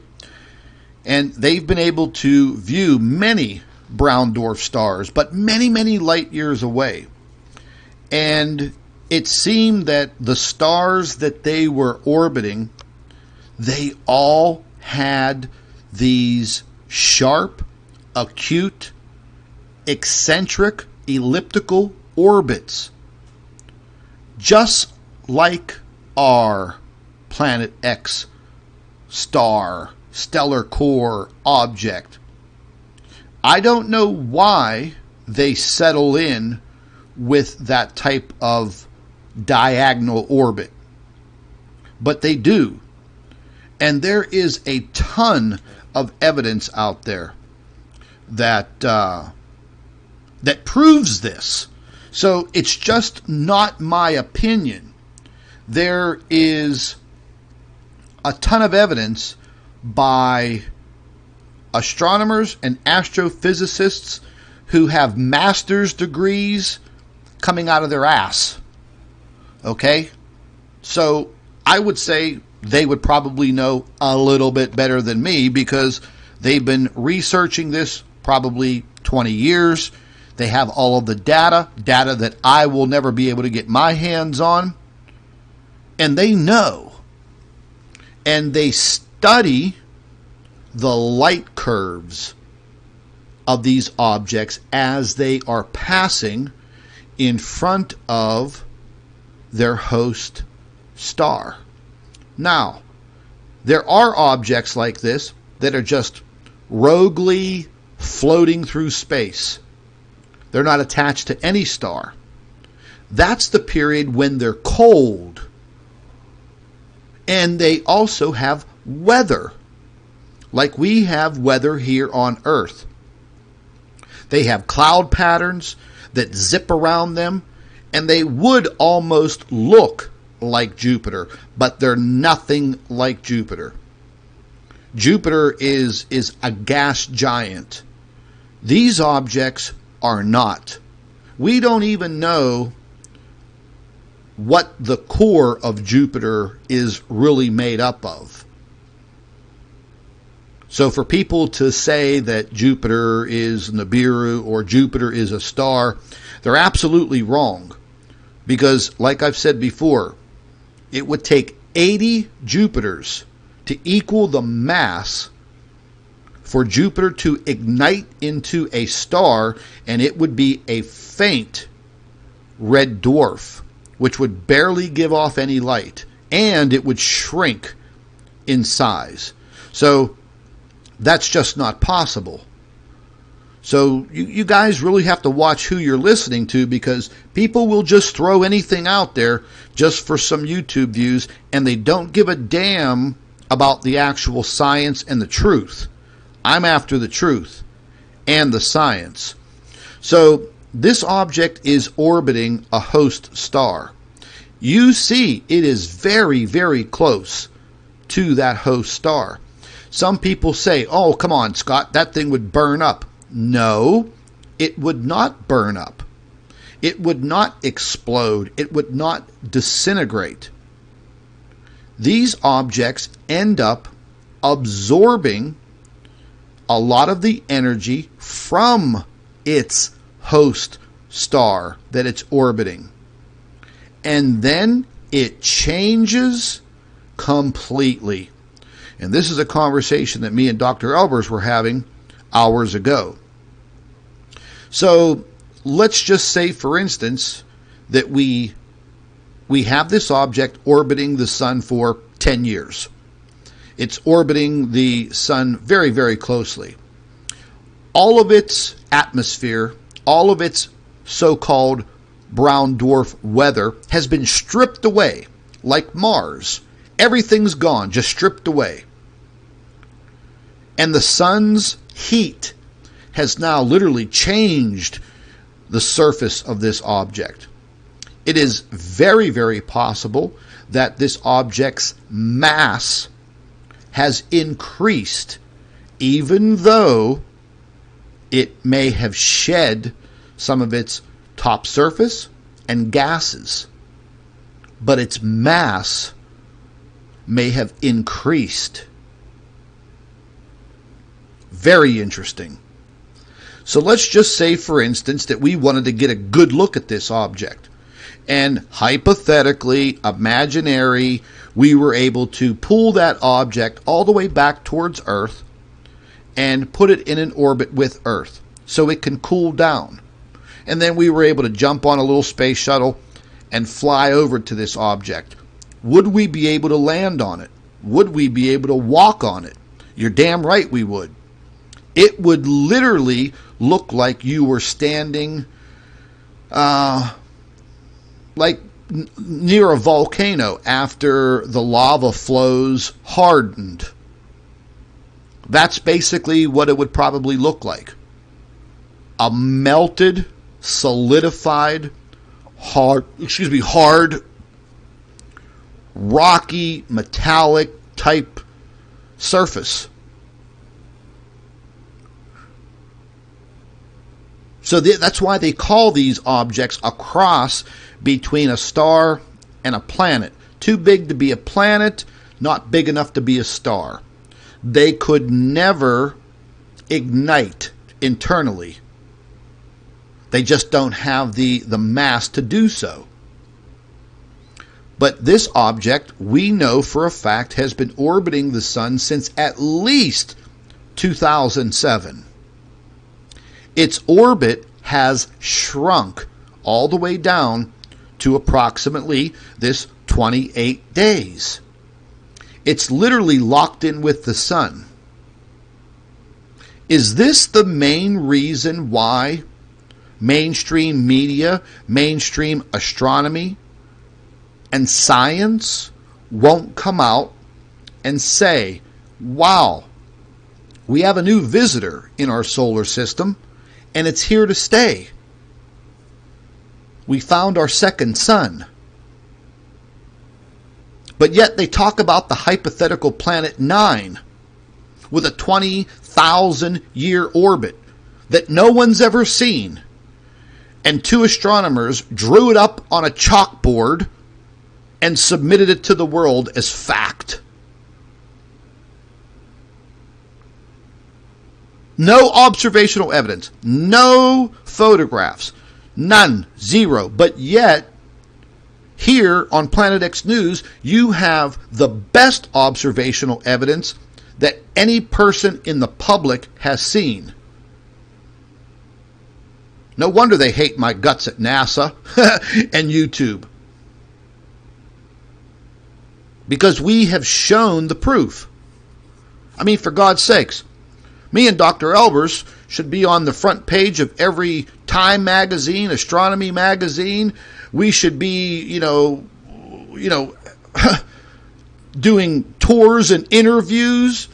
and they've been able to view many brown dwarf stars, but many, many light years away. And it seemed that the stars that they were orbiting, they all had these sharp, acute, eccentric, elliptical orbits, just like our Planet X star, stellar core object. I don't know why they settle in with that type of diagonal orbit, but they do. And there is a ton of evidence out there that that proves this. So it's just not my opinion. There is a ton of evidence by astronomers and astrophysicists who have master's degrees coming out of their ass. Okay? So I would say they would probably know a little bit better than me because they've been researching this probably 20 years. They have all of the data that I will never be able to get my hands on. And they know. And they study the light curves of these objects as they are passing in front of their host star. Now, there are objects like this that are just roguely floating through space. They're not attached to any star. That's the period when they're cold. And they also have weather, like we have weather here on Earth. They have cloud patterns that zip around them, and they would almost look like Jupiter, but they're nothing like Jupiter. Jupiter is a gas giant. These objects are not. We don't even know what the core of Jupiter is really made up of. So for people to say that Jupiter is Nibiru or Jupiter is a star, they're absolutely wrong. Because, like I've said before, it would take 80 Jupiters to equal the mass for Jupiter to ignite into a star, and it would be a faint red dwarf, which would barely give off any light, and it would shrink in size. So that's just not possible. So you guys really have to watch who you're listening to, because people will just throw anything out there just for some YouTube views, and they don't give a damn about the actual science and the truth. I'm after the truth and the science. So this object is orbiting a host star. You see it is very, very close to that host star. Some people say, oh, come on, Scott, that thing would burn up. No, it would not burn up. It would not explode. It would not disintegrate. These objects end up absorbing a lot of the energy from its host star that it's orbiting. And then it changes completely. And this is a conversation that me and Dr. Elbers were having hours ago. So let's just say, for instance, that we have this object orbiting the sun for 10 years. It's orbiting the sun very, very closely. All of its atmosphere, all of its so-called brown dwarf weather has been stripped away, like Mars. Everything's gone, just stripped away. And the sun's heat has now literally changed the surface of this object. It is very, very possible that this object's mass has increased, even though it may have shed some of its top surface and gases. But its mass may have increased. Very interesting. So let's just say, for instance, that we wanted to get a good look at this object. And hypothetically, imaginary, we were able to pull that object all the way back towards Earth and put it in an orbit with Earth so it can cool down. And then we were able to jump on a little space shuttle and fly over to this object. Would we be able to land on it? Would we be able to walk on it? You're damn right we would. It would literally look like you were standing like near a volcano after the lava flows hardened. That's basically what it would probably look like. A melted, solidified, hard, rocky, metallic type surface. So that's why they call these objects a cross between a star and a planet. Too big to be a planet, not big enough to be a star. They could never ignite internally. They just don't have the mass to do so. But this object, we know for a fact, has been orbiting the sun since at least 2007. Its orbit has shrunk all the way down to approximately this 28 days. It's literally locked in with the sun. Is this the main reason why mainstream media, mainstream astronomy, and science won't come out and say, wow, we have a new visitor in our solar system, and it's here to stay. We found our second sun. But yet they talk about the hypothetical planet 9 with a 20,000-year orbit that no one's ever seen. And 2 astronomers drew it up on a chalkboard and submitted it to the world as fact. No observational evidence, no photographs, none, zero. But yet, here on Planet X News, you have the best observational evidence that any person in the public has seen. No wonder they hate my guts at NASA and YouTube. Because we have shown the proof. I mean, for God's sakes, me and Dr. Elbers should be on the front page of every Time magazine, astronomy magazine. We should be, doing tours and interviews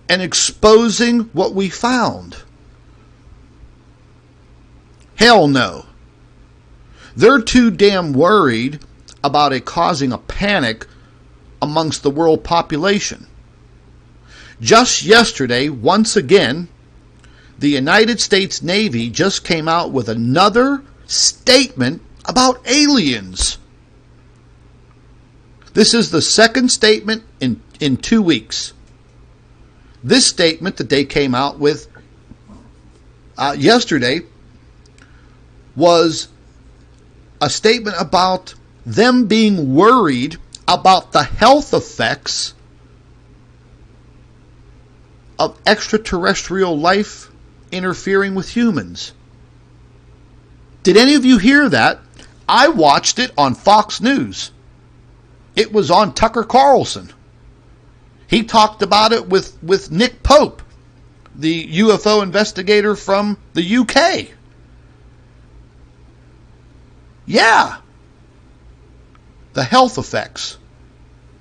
and exposing what we found. Hell no. They're too damn worried about it causing a panic amongst the world population. Just yesterday, once again, the United States Navy just came out with another statement about aliens. This is the second statement in 2 weeks. This statement that they came out with yesterday was a statement about them being worried about the health effects of extraterrestrial life interfering with humans. Did any of you hear that? I watched it on Fox News. It was on Tucker Carlson. He talked about it with Nick Pope, the UFO investigator from the UK. Yeah. The health effects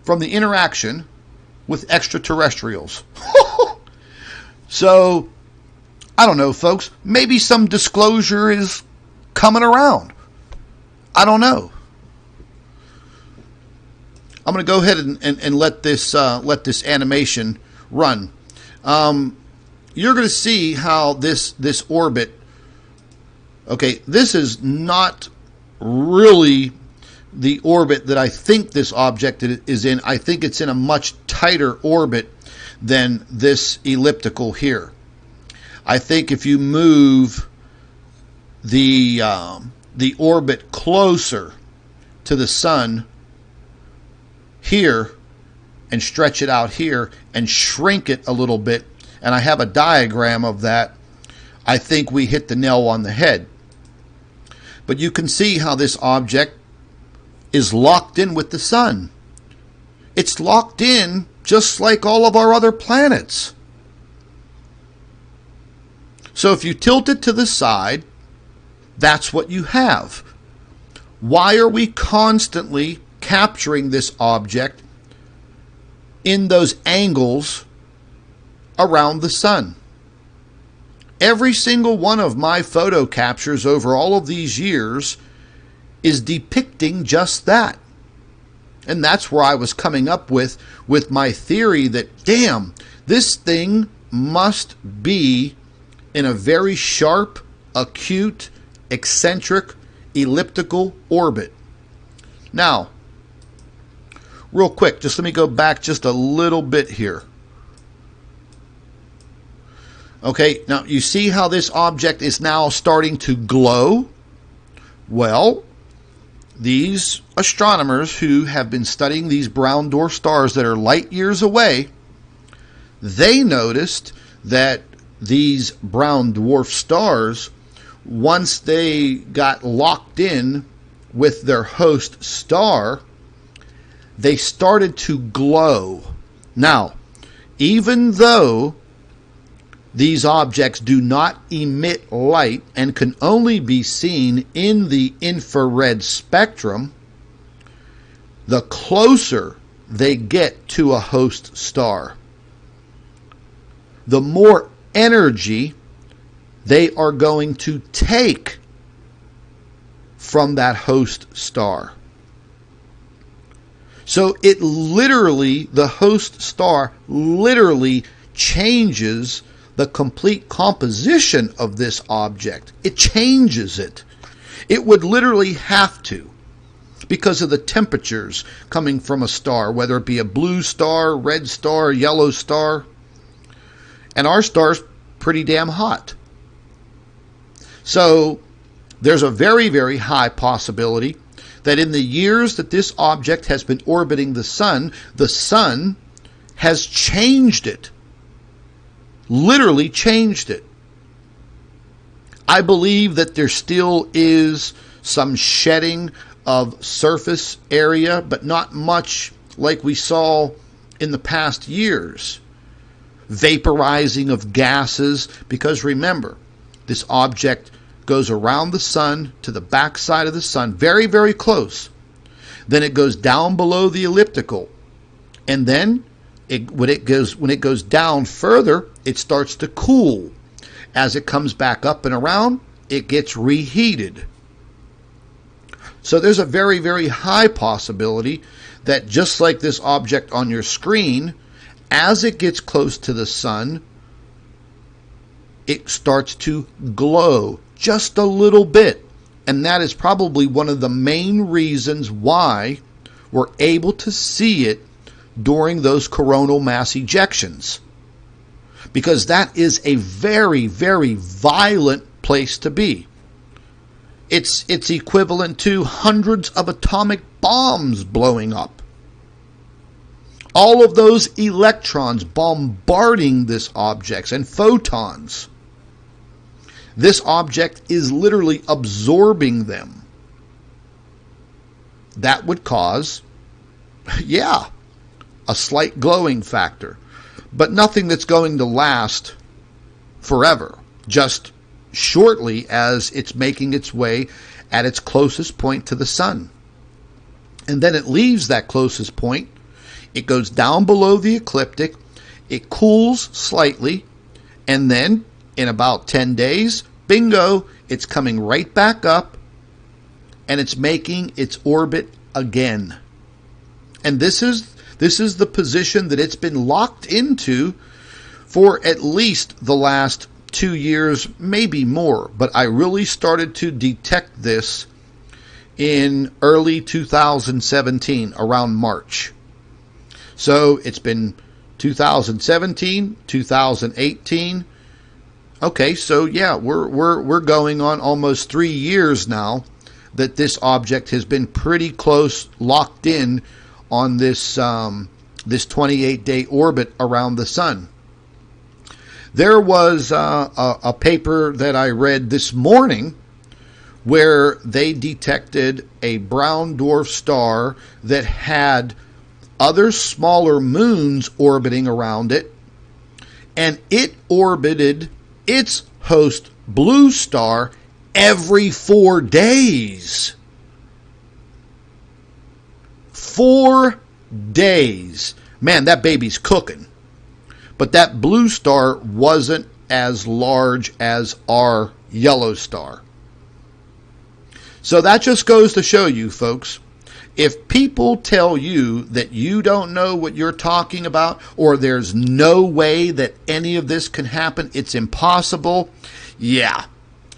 from the interaction with extraterrestrials. So, I don't know, folks. Maybe some disclosure is coming around. I don't know. I'm going to go ahead and let this animation run. You're going to see how this orbit. Okay, this is not really the orbit that I think this object is in. I think it's in a much tighter orbit than this elliptical here. I think if you move the orbit closer to the sun here and stretch it out here and shrink it a little bit, and I have a diagram of that, I think we hit the nail on the head. But you can see how this object is locked in with the sun. It's locked in just like all of our other planets. So if you tilt it to the side, that's what you have. Why are we constantly capturing this object in those angles around the sun? Every single one of my photo captures over all of these years is depicting just that. And that's where I was coming up with my theory that, damn, this thing must be in a very sharp, acute, eccentric, elliptical orbit. Now, real quick, just let me go back just a little bit here. Okay, now you see how this object is now starting to glow? Well, these astronomers who have been studying these brown dwarf stars that are light years away, they noticed that these brown dwarf stars, once they got locked in with their host star, they started to glow. Now, even though these objects do not emit light and can only be seen in the infrared spectrum, the closer they get to a host star, the more energy they are going to take from that host star. So it literally, the host star literally changes the complete composition of this object. It changes it. It would literally have to, because of the temperatures coming from a star, whether it be a blue star, red star, yellow star. And our star's pretty damn hot. So there's a very, very high possibility that in the years that this object has been orbiting the sun has changed it. Literally changed it. I believe that there still is some shedding of surface area, but not much like we saw in the past years. Vaporizing of gases, because remember, this object goes around the sun to the backside of the sun, very, very close. Then it goes down below the elliptical, and then when it goes down further, it starts to cool. As it comes back up and around, it gets reheated. So there's a very, very high possibility that just like this object on your screen, as it gets close to the sun, it starts to glow just a little bit. And that is probably one of the main reasons why we're able to see it during those coronal mass ejections. Because that is a very, very violent place to be. It's equivalent to hundreds of atomic bombs blowing up. All of those electrons bombarding this object and photons. This object is literally absorbing them. That would cause, yeah, a slight glowing factor, but nothing that's going to last forever, just shortly as it's making its way at its closest point to the sun. And then it leaves that closest point, it goes down below the ecliptic, it cools slightly, and then in about 10 days, bingo, it's coming right back up and it's making its orbit again. And this is the position that it's been locked into for at least the last 2 years, maybe more. But I really started to detect this in early 2017, around March. So it's been 2017, 2018. Okay, so yeah, we're going on almost 3 years now that this object has been pretty close, locked in on this 28-day orbit around the sun. There was a paper that I read this morning where they detected a brown dwarf star that had other smaller moons orbiting around it, and it orbited its host blue star every 4 days. 4 days. Man, that baby's cooking. But that blue star wasn't as large as our yellow star. So that just goes to show you, folks, if people tell you that you don't know what you're talking about, or there's no way that any of this can happen, it's impossible, yeah,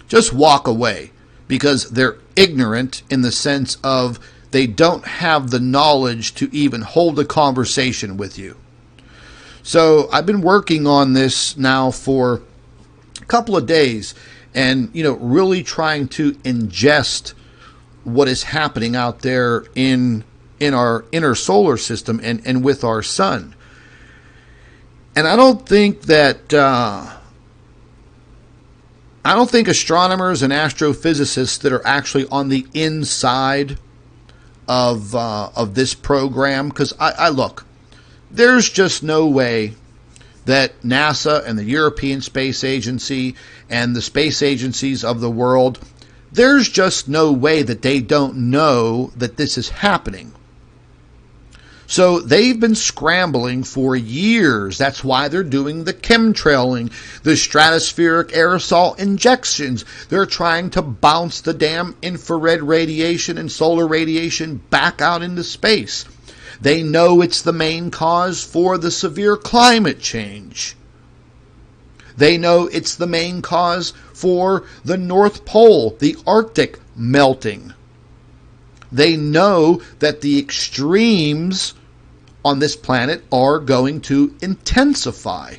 just walk away, because they're ignorant in the sense of they don't have the knowledge to even hold a conversation with you. So I've been working on this now for a couple of days, and really trying to ingest what is happening out there in our inner solar system and with our sun. And I don't think that astronomers and astrophysicists that are actually on the inside of this program, because I look, there's just no way that NASA and the European Space Agency and the space agencies of the world, there's just no way that they don't know that this is happening. So they've been scrambling for years. That's why they're doing the chemtrailing, the stratospheric aerosol injections. They're trying to bounce the damn infrared radiation and solar radiation back out into space. They know it's the main cause for the severe climate change. They know it's the main cause for the North Pole, the Arctic melting. They know that the extremes on this planet are going to intensify.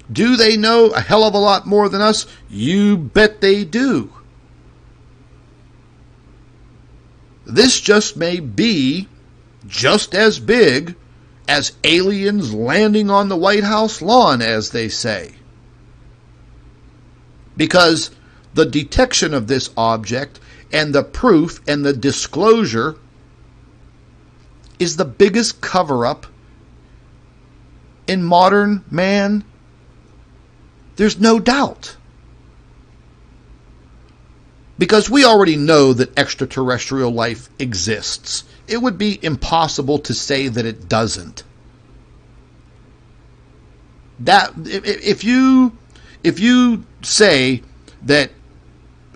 Do they know a hell of a lot more than us? You bet they do. This just may be just as big as aliens landing on the White House lawn, as they say. Because the detection of this object and the proof and the disclosure is the biggest cover-up in modern man. There's no doubt. Because we already know that extraterrestrial life exists. It would be impossible to say that it doesn't. That if you say that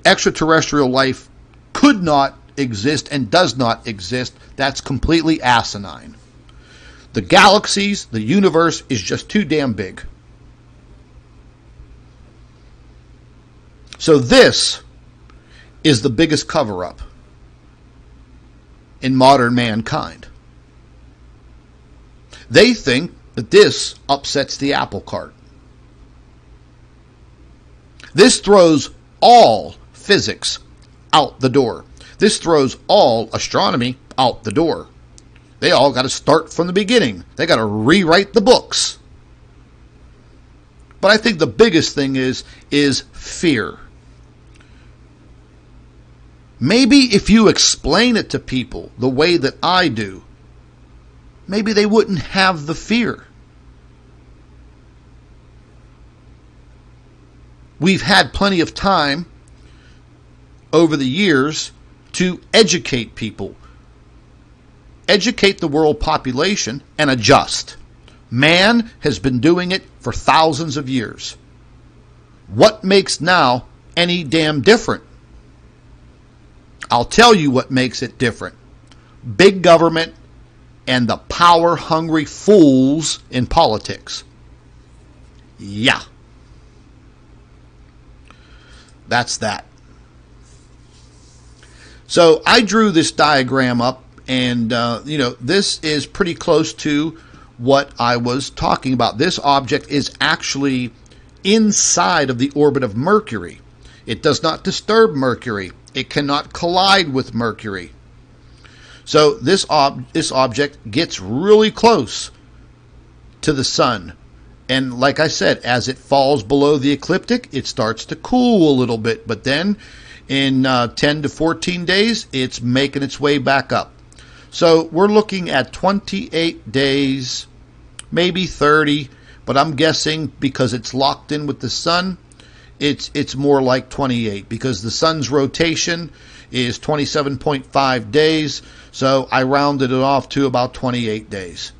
extraterrestrial life could not exist and does not exist, that's completely asinine. The galaxies, the universe is just too damn big. So this is the biggest cover-up in modern mankind. They think that this upsets the apple cart. This throws all physics out the door. This throws all astronomy out the door. They all got to start from the beginning. They got to rewrite the books. But I think the biggest thing is fear. Maybe if you explain it to people the way that I do, maybe they wouldn't have the fear. We've had plenty of time over the years to educate people, educate the world population, and adjust. Man has been doing it for thousands of years. What makes now any damn different? I'll tell you what makes it different. Big government and the power-hungry fools in politics. Yeah. That's that. So I drew this diagram up, and this is pretty close to what I was talking about. This object is actually inside of the orbit of Mercury. It does not disturb Mercury. It cannot collide with Mercury. So this object gets really close to the sun. And like I said, as it falls below the ecliptic, it starts to cool a little bit. But then in 10 to 14 days, it's making its way back up. So we're looking at 28 days, maybe 30. But I'm guessing because it's locked in with the sun, it's more like 28, because the sun's rotation is 27.5 days, so I rounded it off to about 28 days.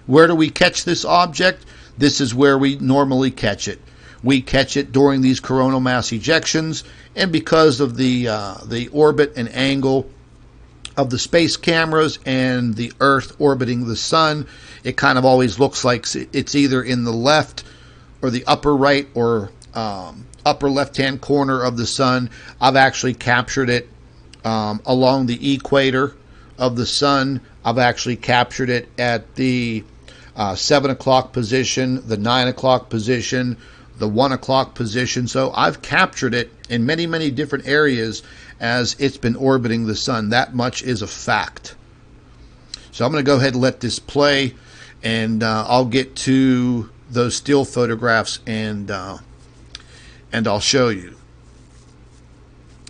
Where do we catch this object? This is where we normally catch it. We catch it during these coronal mass ejections, and because of the orbit and angle of the space cameras and the Earth orbiting the sun, it kind of always looks like it's either in the left or the upper right or upper left-hand corner of the sun. I've actually captured it along the equator of the sun. I've actually captured it at the 7 o'clock position, the 9 o'clock position, the 1 o'clock position. So I've captured it in many, many different areas as it's been orbiting the sun. That much is a fact. So I'm going to go ahead and let this play, and I'll get to those still photographs and I'll show you.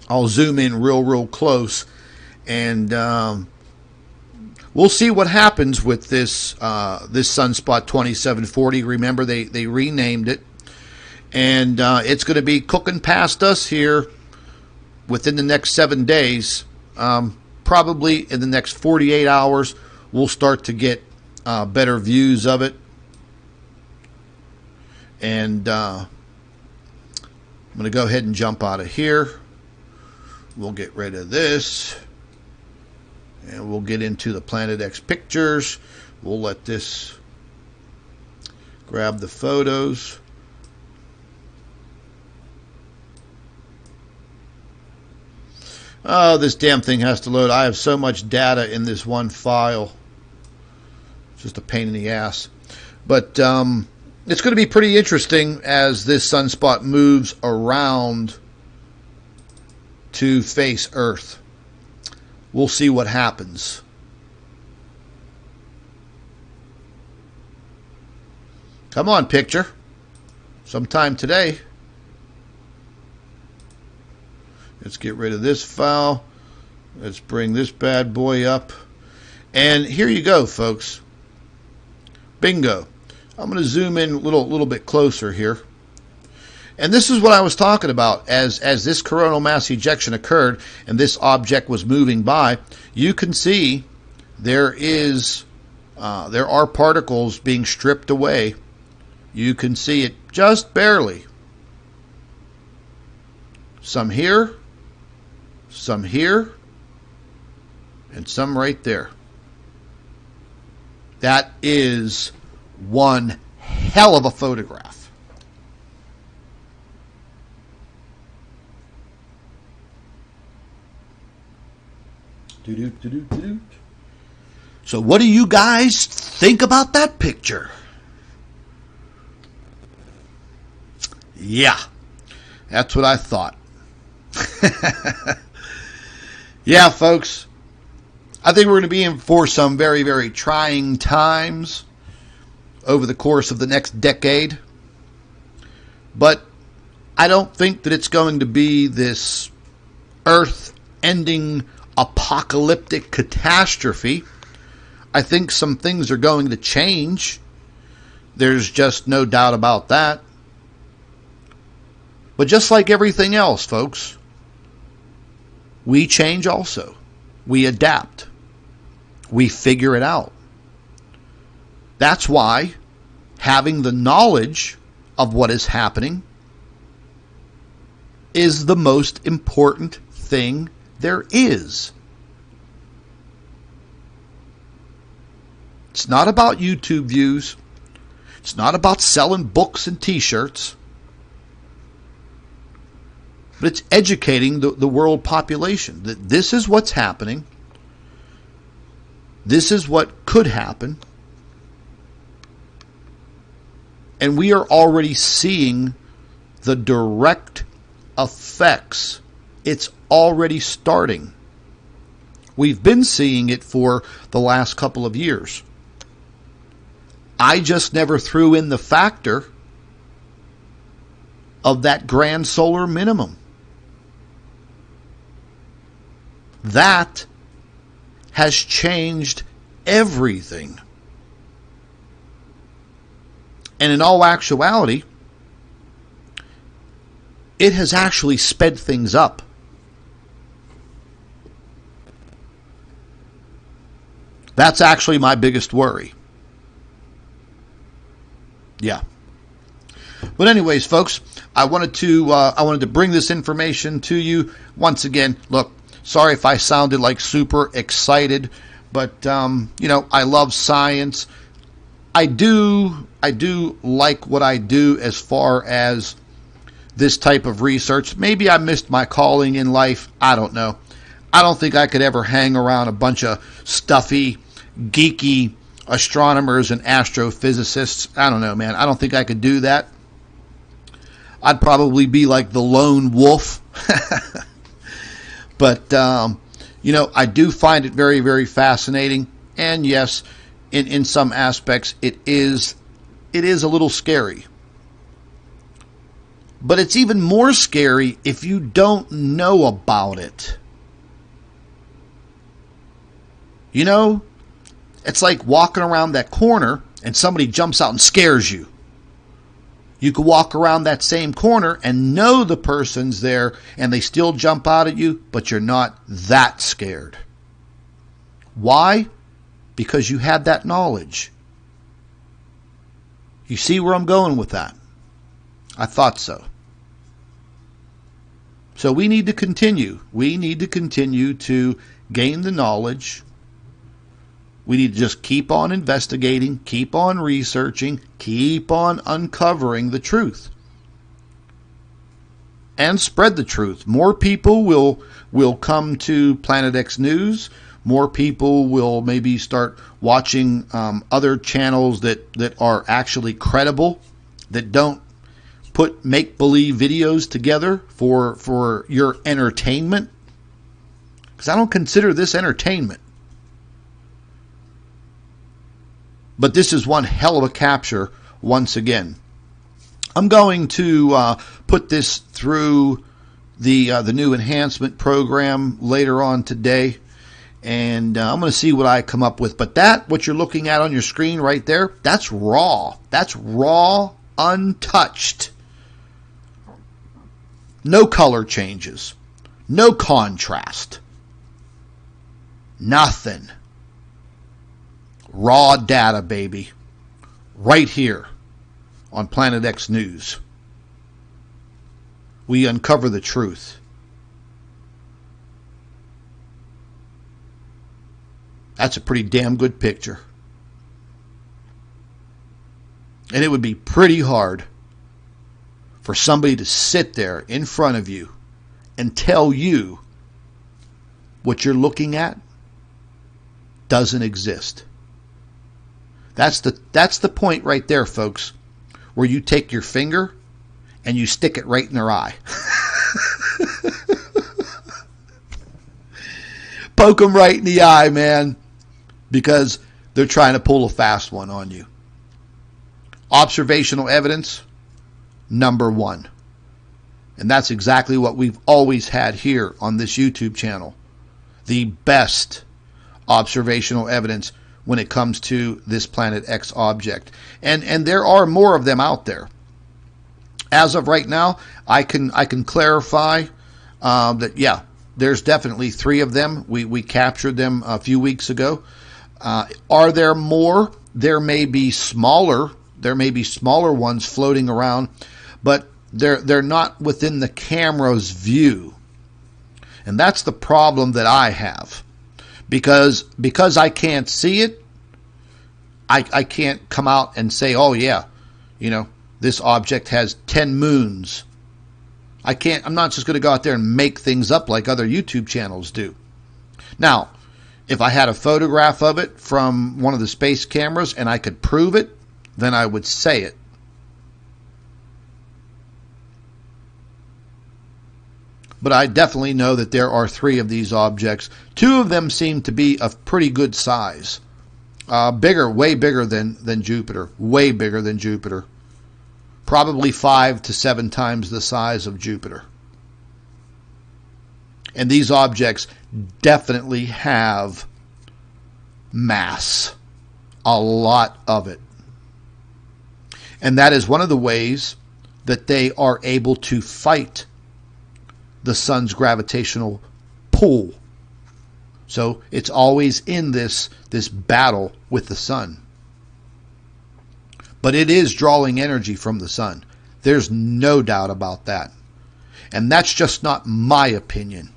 I'll zoom in real close, and we'll see what happens with this this sunspot 2740. Remember, they renamed it, and it's going to be cooking past us here within the next 7 days. Probably in the next 48 hours, we'll start to get better views of it. And I'm going to go ahead and jump out of here. We'll get rid of this, and we'll get into the Planet X pictures. We'll let this grab the photos. Oh, this damn thing has to load. I have so much data in this one file. It's just a pain in the ass. But it's going to be pretty interesting as this sunspot moves around to face Earth. We'll see what happens. Come on, picture. Sometime today. Let's get rid of this file. Let's bring this bad boy up. And here you go, folks. Bingo. I'm going to zoom in a little bit closer here. And this is what I was talking about. As this coronal mass ejection occurred and this object was moving by, you can see there are particles being stripped away. You can see it just barely. Some here, and some right there. That is one hell of a photograph. So what do you guys think about that picture? Yeah, that's what I thought. Yeah, folks, I think we're going to be in for some very, very trying times over the course of the next decade. But I don't think that it's going to be this earth-ending apocalyptic catastrophe. I think some things are going to change. There's just no doubt about that. But just like everything else, folks, we change also. We adapt. We figure it out. That's why having the knowledge of what is happening is the most important thing there is. It's not about YouTube views. It's not about selling books and t-shirts. But it's educating the world population that this is what's happening. This is what could happen. And we are already seeing the direct effects. It's already starting. We've been seeing it for the last couple of years. I just never threw in the factor of that grand solar minimum. That has changed everything. And in all actuality, it has actually sped things up. That's actually my biggest worry. Yeah. But anyways, folks, I wanted to bring this information to you once again. Look, sorry if I sounded like super excited, but I love science. I do like what I do as far as this type of research. Maybe I missed my calling in life. I don't know. I don't think I could ever hang around a bunch of stuffy, geeky astronomers and astrophysicists. I don't know, man. I don't think I could do that. I'd probably be like the lone wolf. But, I do find it very, very fascinating. And yes, in some aspects, it is a little scary. But it's even more scary if you don't know about it. It's like walking around that corner and somebody jumps out and scares you. You could walk around that same corner and know the person's there and they still jump out at you, but you're not that scared. Why? Because you had that knowledge. You see where I'm going with that? I thought so. So we need to continue. We need to continue to gain the knowledge. We need to just keep on investigating, keep on researching, keep on uncovering the truth. And spread the truth. More people will come to Planet X News. More people will maybe start watching other channels that are actually credible, that don't put make-believe videos together for your entertainment. Because I don't consider this entertainment. But this is one hell of a capture once again. I'm going to put this through the new enhancement program later on today. And I'm going to see what I come up with. But what you're looking at on your screen right there, that's raw. That's raw, untouched. No color changes. No contrast. Nothing. Raw data, baby. Right here on Planet X News. We uncover the truth. That's a pretty damn good picture. And it would be pretty hard for somebody to sit there in front of you and tell you what you're looking at doesn't exist. That's the point right there, folks, where you take your finger and you stick it right in their eye. Poke them right in the eye, man, because they're trying to pull a fast one on you. Observational evidence, number one. And that's exactly what we've always had here on this YouTube channel. The best observational evidence when it comes to this Planet X object. And there are more of them out there. As of right now, I can clarify that, yeah, there's definitely 3 of them. We captured them a few weeks ago. Are there more? There may be smaller. There may be smaller ones floating around, but they're not within the camera's view. And that's the problem that I have. Because I can't see it, I can't come out and say, oh yeah, this object has 10 moons. I'm not just going to go out there and make things up like other YouTube channels do. Now, if I had a photograph of it from one of the space cameras and I could prove it, then I would say it. But I definitely know that there are 3 of these objects. 2 of them seem to be of pretty good size. Bigger, way bigger than Jupiter. Way bigger than Jupiter. Probably 5 to 7 times the size of Jupiter. And these objects definitely have mass. A lot of it. And that is one of the ways that they are able to fight the sun's gravitational pull. So it's always in this battle with the sun. But it is drawing energy from the sun. There's no doubt about that. And that's just not my opinion.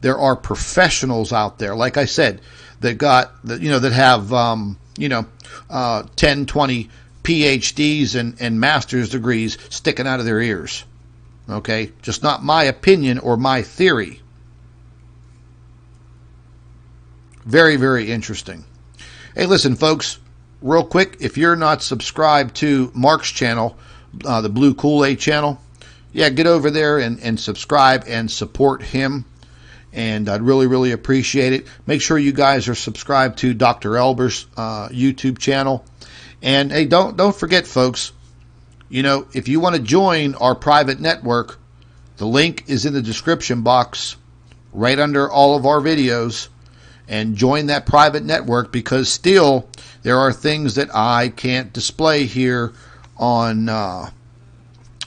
There are professionals out there, like I said, that that have 10, 20 PhDs and master's degrees sticking out of their ears. Okay? Just not my opinion or my theory. Very, very interesting. Hey, listen, folks, real quick, if you're not subscribed to Mark's channel, the Blue Kool-Aid channel, yeah, get over there and subscribe and support him. And I'd really, really appreciate it. Make sure you guys are subscribed to Dr. Elber's YouTube channel. And hey, don't forget, folks, if you want to join our private network, the link is in the description box right under all of our videos. And join that private network, because still there are things that I can't display here on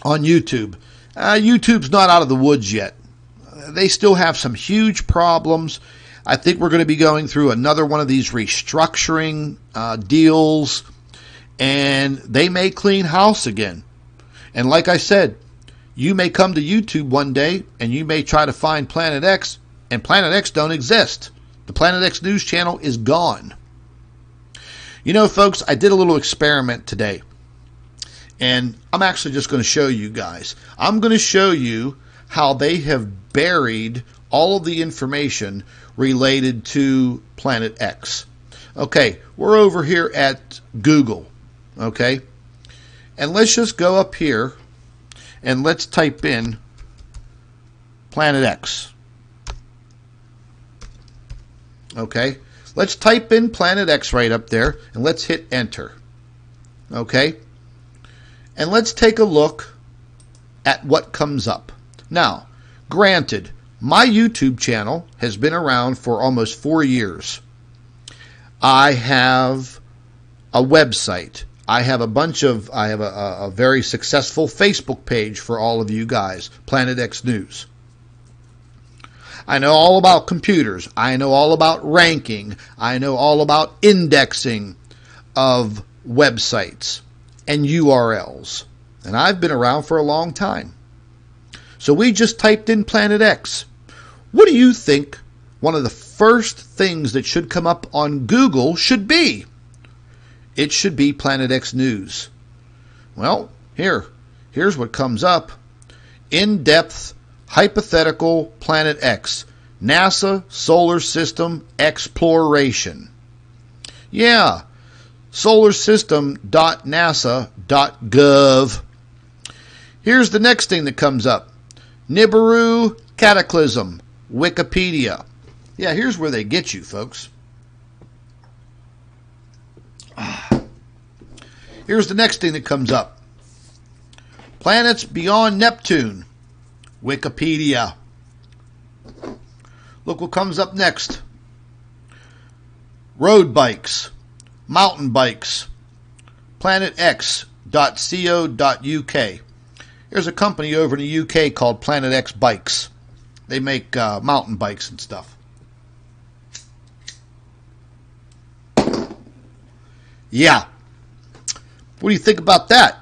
YouTube. YouTube's not out of the woods yet. They still have some huge problems. I think we're going to be going through another one of these restructuring deals, and they may clean house again. And like I said, you may come to YouTube one day and you may try to find Planet X, and Planet X don't exist. The Planet X News channel is gone. Folks, I did a little experiment today. And I'm actually just going to show you guys. I'm going to show you how they have buried all of the information related to Planet X. Okay, we're over here at Google. Okay? And let's just go up here and let's type in Planet X. Okay, let's type in Planet X right up there, and let's hit enter. Okay, and let's take a look at what comes up. Now, granted, my YouTube channel has been around for almost 4 years. I have a website. I have a very successful Facebook page for all of you guys, Planet X News. I know all about computers. I know all about ranking. I know all about indexing of websites and URLs. And I've been around for a long time. So we just typed in Planet X. What do you think one of the first things that should come up on Google should be? It should be Planet X News. Well, here's what comes up. In-depth hypothetical Planet X, NASA Solar System Exploration. Yeah, solarsystem.nasa.gov. Here's the next thing that comes up. Nibiru-Cataclysm, Wikipedia. Yeah, here's where they get you, folks. Here's the next thing that comes up. Planets beyond Neptune, Wikipedia. Look what comes up next. Road bikes, mountain bikes, planetx.co.uk. There's a company over in the UK called Planet X Bikes. They make mountain bikes and stuff. Yeah. What do you think about that?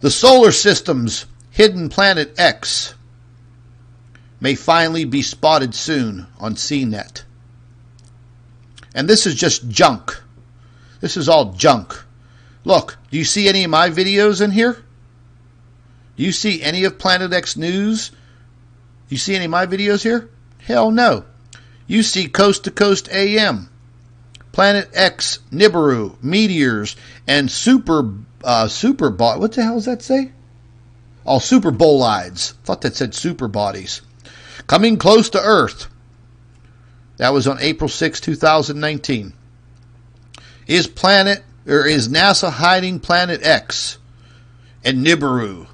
The solar system's hidden planet X may finally be spotted soon on CNET. And this is just junk. This is all junk. Look, do you see any of my videos in here? Do you see any of Planet X News? Do you see any of my videos here? Hell no. You see Coast to Coast AM, Planet X, Nibiru, Meteors, and Super what the hell does that say? Oh, Super Bolides. Thought that said Super Bodies. Coming close to Earth. That was on April 6, 2019. Is NASA hiding Planet X and Nibiru?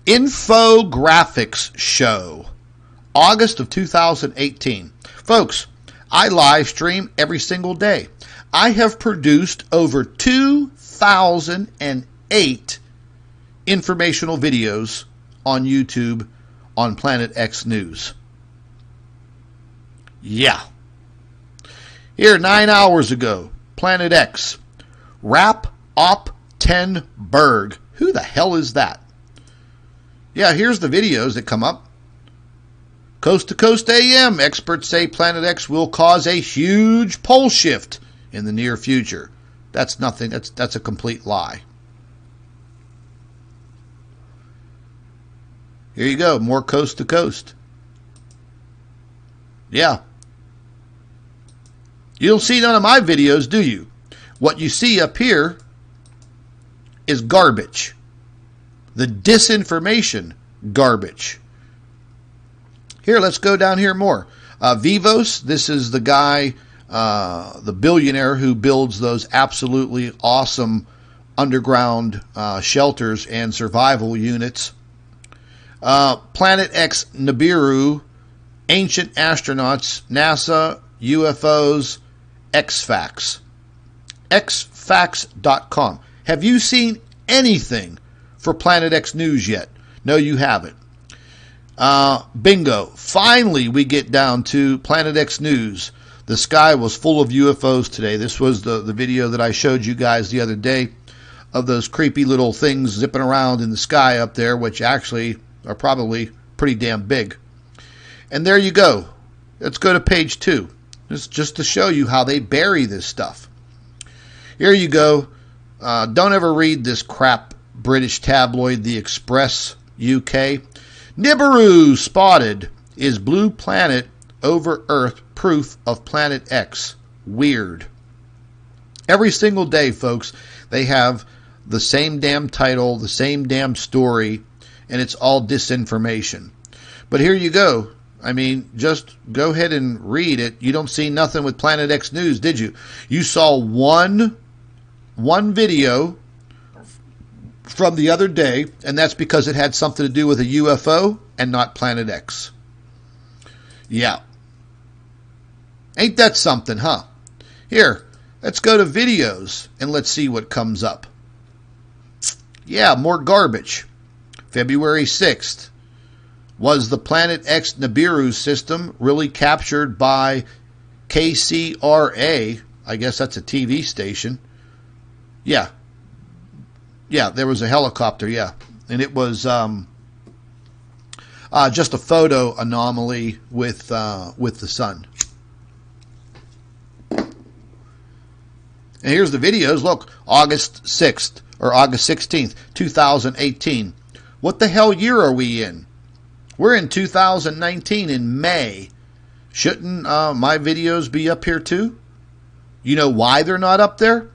Infographics show, August of 2018. Folks, I live stream every single day. I have produced over 2,008 informational videos on YouTube on Planet X News. Yeah. Here, 9 hours ago, Planet X. Rap Op 10 Berg. Who the hell is that? Yeah, here's the videos that come up. Coast to Coast AM. Experts say Planet X will cause a huge pole shift in the near future. That's nothing. That's a complete lie. Here you go. More Coast to Coast. Yeah. You don't see none of my videos, do you? What you see up here is garbage. The disinformation garbage. Here, let's go down here more. Vivos, this is the guy, the billionaire who builds those absolutely awesome underground shelters and survival units. Planet X Nibiru, ancient astronauts, NASA, UFOs, X-Facts. Xfacts.com. Have you seen anything for Planet X News yet? No, you haven't. Bingo. Finally, we get down to Planet X News. The sky was full of UFOs today. This was the video that I showed you guys the other day of those creepy little things zipping around in the sky up there, which actually are probably pretty damn big. And there you go. Let's go to page 2. This just to show you how they bury this stuff. Here you go. Don't ever read this crap British tabloid, The Express UK. Nibiru spotted. Is blue planet over Earth proof of Planet X? Weird. Every single day, folks, they have the same damn title, the same damn story, and it's all disinformation. But here you go. I mean, just go ahead and read it. You don't see nothing with Planet X News, did you? You saw one video from the other day, and that's because it had something to do with a UFO and not Planet X. Yeah. Ain't that something, huh? Here, let's go to videos and let's see what comes up. Yeah, more garbage. February 6th. Was the Planet X Nibiru system really captured by KCRA? I guess that's a TV station. Yeah. Yeah, there was a helicopter, yeah. And it was just a photo anomaly with the sun. And here's the videos. Look, August 6th or August 16th, 2018. What the hell year are we in? We're in 2019 in May. Shouldn't my videos be up here too? You know why they're not up there?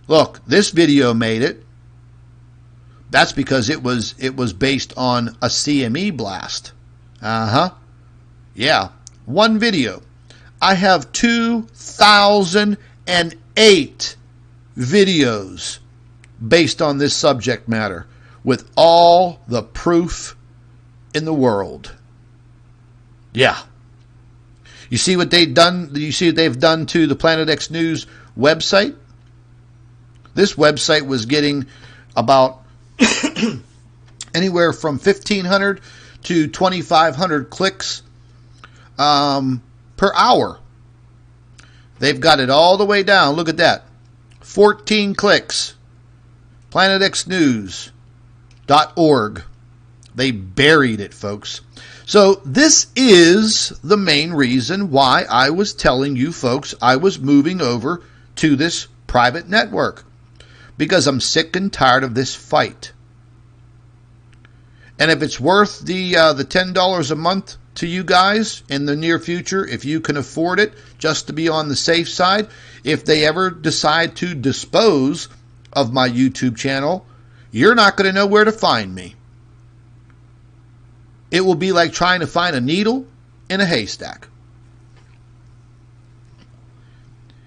Look, this video made it. That's because it was based on a CME blast. Yeah, one video. I have 2,008 videos based on this subject matter with all the proof in the world. Yeah. You see what they've done? You see what they've done to the Planet X News website? This website was getting about anywhere from 1,500 to 2,500 clicks per hour. They've got it all the way down. Look at that. 14 clicks. PlanetXnews.org. They buried it, folks. So this is the main reason why I was telling you folks I was moving over to this private network. Because I'm sick and tired of this fight. And if it's worth the $10 a month to you guys in the near future, if you can afford it, just to be on the safe side, if they ever decide to dispose of my YouTube channel, you're not going to know where to find me. It will be like trying to find a needle in a haystack.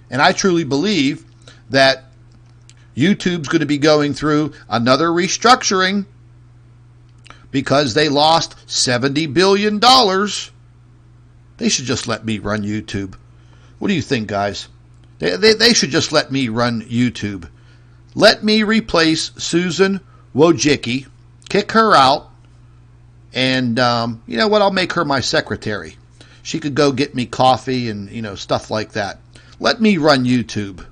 And I truly believe that YouTube's going to be going through another restructuring because they lost $70 billion. They should just let me run YouTube. What do you think, guys? They should just let me run YouTube. Let me replace Susan Wojcicki, kick her out, and you know what? I'll make her my secretary. She could go get me coffee and, stuff like that. Let me run YouTube.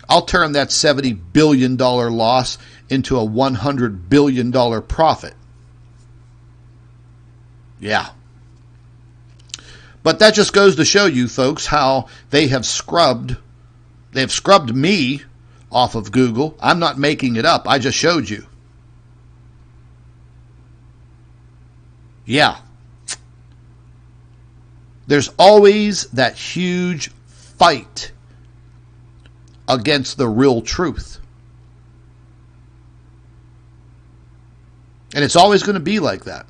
I'll turn that $70 billion loss into a $100 billion profit. Yeah. But that just goes to show you, folks, how they've scrubbed me off of Google. I'm not making it up. I just showed you. Yeah. There's always that huge fight against the real truth. And it's always going to be like that.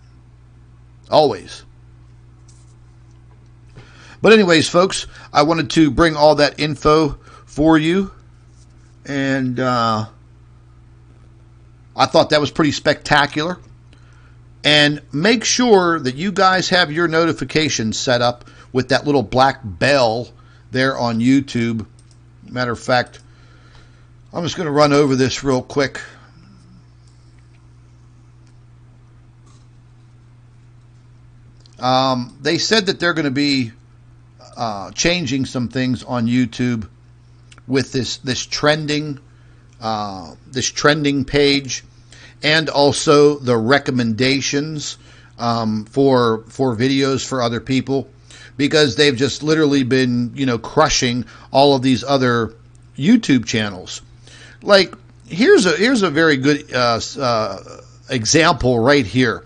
Always. But anyways, folks, I wanted to bring all that info for you. And I thought that was pretty spectacular. And make sure that you guys have your notifications set up with that little black bell there on YouTube. Matter of fact, I'm just going to run over this real quick. They said that they're going to be changing some things on YouTube with this trending page, and also the recommendations for videos for other people, because they've just literally been crushing all of these other YouTube channels. Like here's a very good example right here.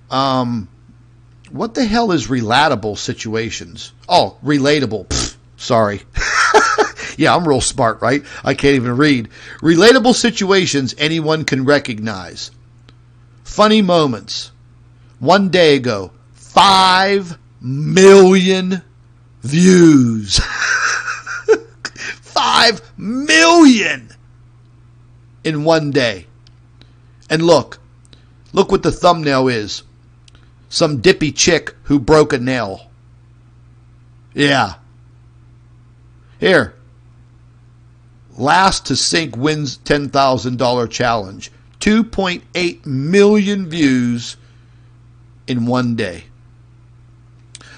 What the hell is relatable situations? Oh, relatable. Pfft, sorry. Yeah, I'm real smart, right? I can't even read. Relatable situations anyone can recognize. Funny moments. One day ago, 5 million views. 5 million in one day. And look what the thumbnail is. Some dippy chick who broke a nail. Yeah. Here. Last to sink wins $10,000 challenge. 2.8 million views in one day.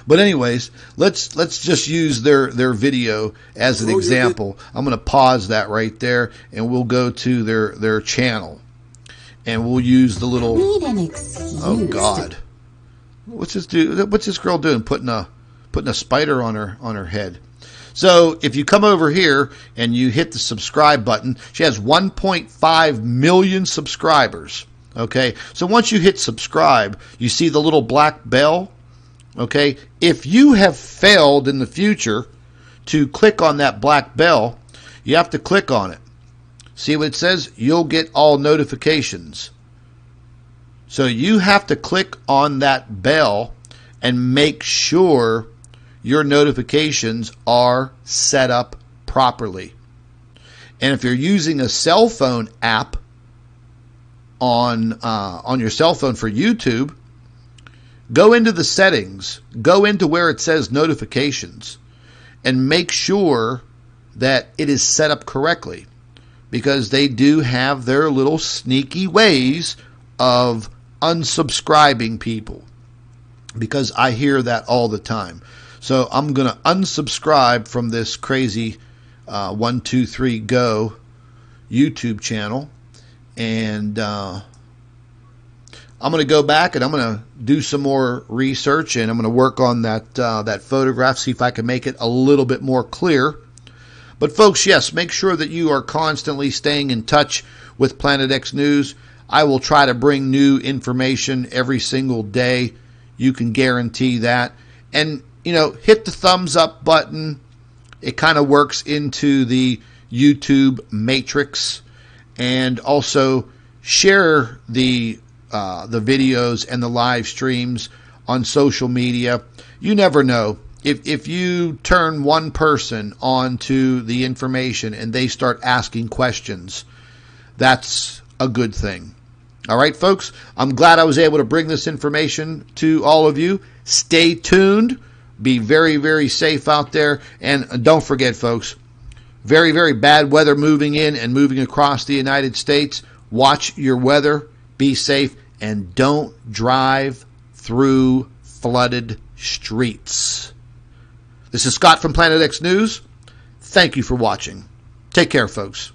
But anyways, let's just use their video as an example. I'm going to pause that right there, and we'll go to their channel, and we'll use the little. Oh God. What's this girl doing? Putting a spider on her head. So if you come over here and you hit the subscribe button, she has 1.5 million subscribers. Okay, so once you hit subscribe, you see the little black bell. Okay, if you have failed in the future to click on that black bell, you have to click on it. See what it says? You'll get all notifications. So you have to click on that bell and make sure your notifications are set up properly. And if you're using a cell phone app on your cell phone for YouTube, go into the settings, go into where it says notifications, and make sure that it is set up correctly, because they do have their little sneaky ways of unsubscribing people, because I hear that all the time. So I'm going to unsubscribe from this crazy 123 Go YouTube channel, and I'm going to go back and I'm going to do some more research, and I'm going to work on that photograph, see if I can make it a little bit more clear. But folks, yes, make sure that you are constantly staying in touch with Planet X News. I will try to bring new information every single day. You can guarantee that. And, hit the thumbs up button. It kind of works into the YouTube matrix. And also share the videos and the live streams on social media. You never know. If you turn one person on to the information and they start asking questions, that's a good thing. All right, folks, I'm glad I was able to bring this information to all of you. Stay tuned. Be very, very safe out there. And don't forget, folks, very, very bad weather moving in and moving across the United States. Watch your weather. Be safe. And don't drive through flooded streets. This is Scott from Planet X News. Thank you for watching. Take care, folks.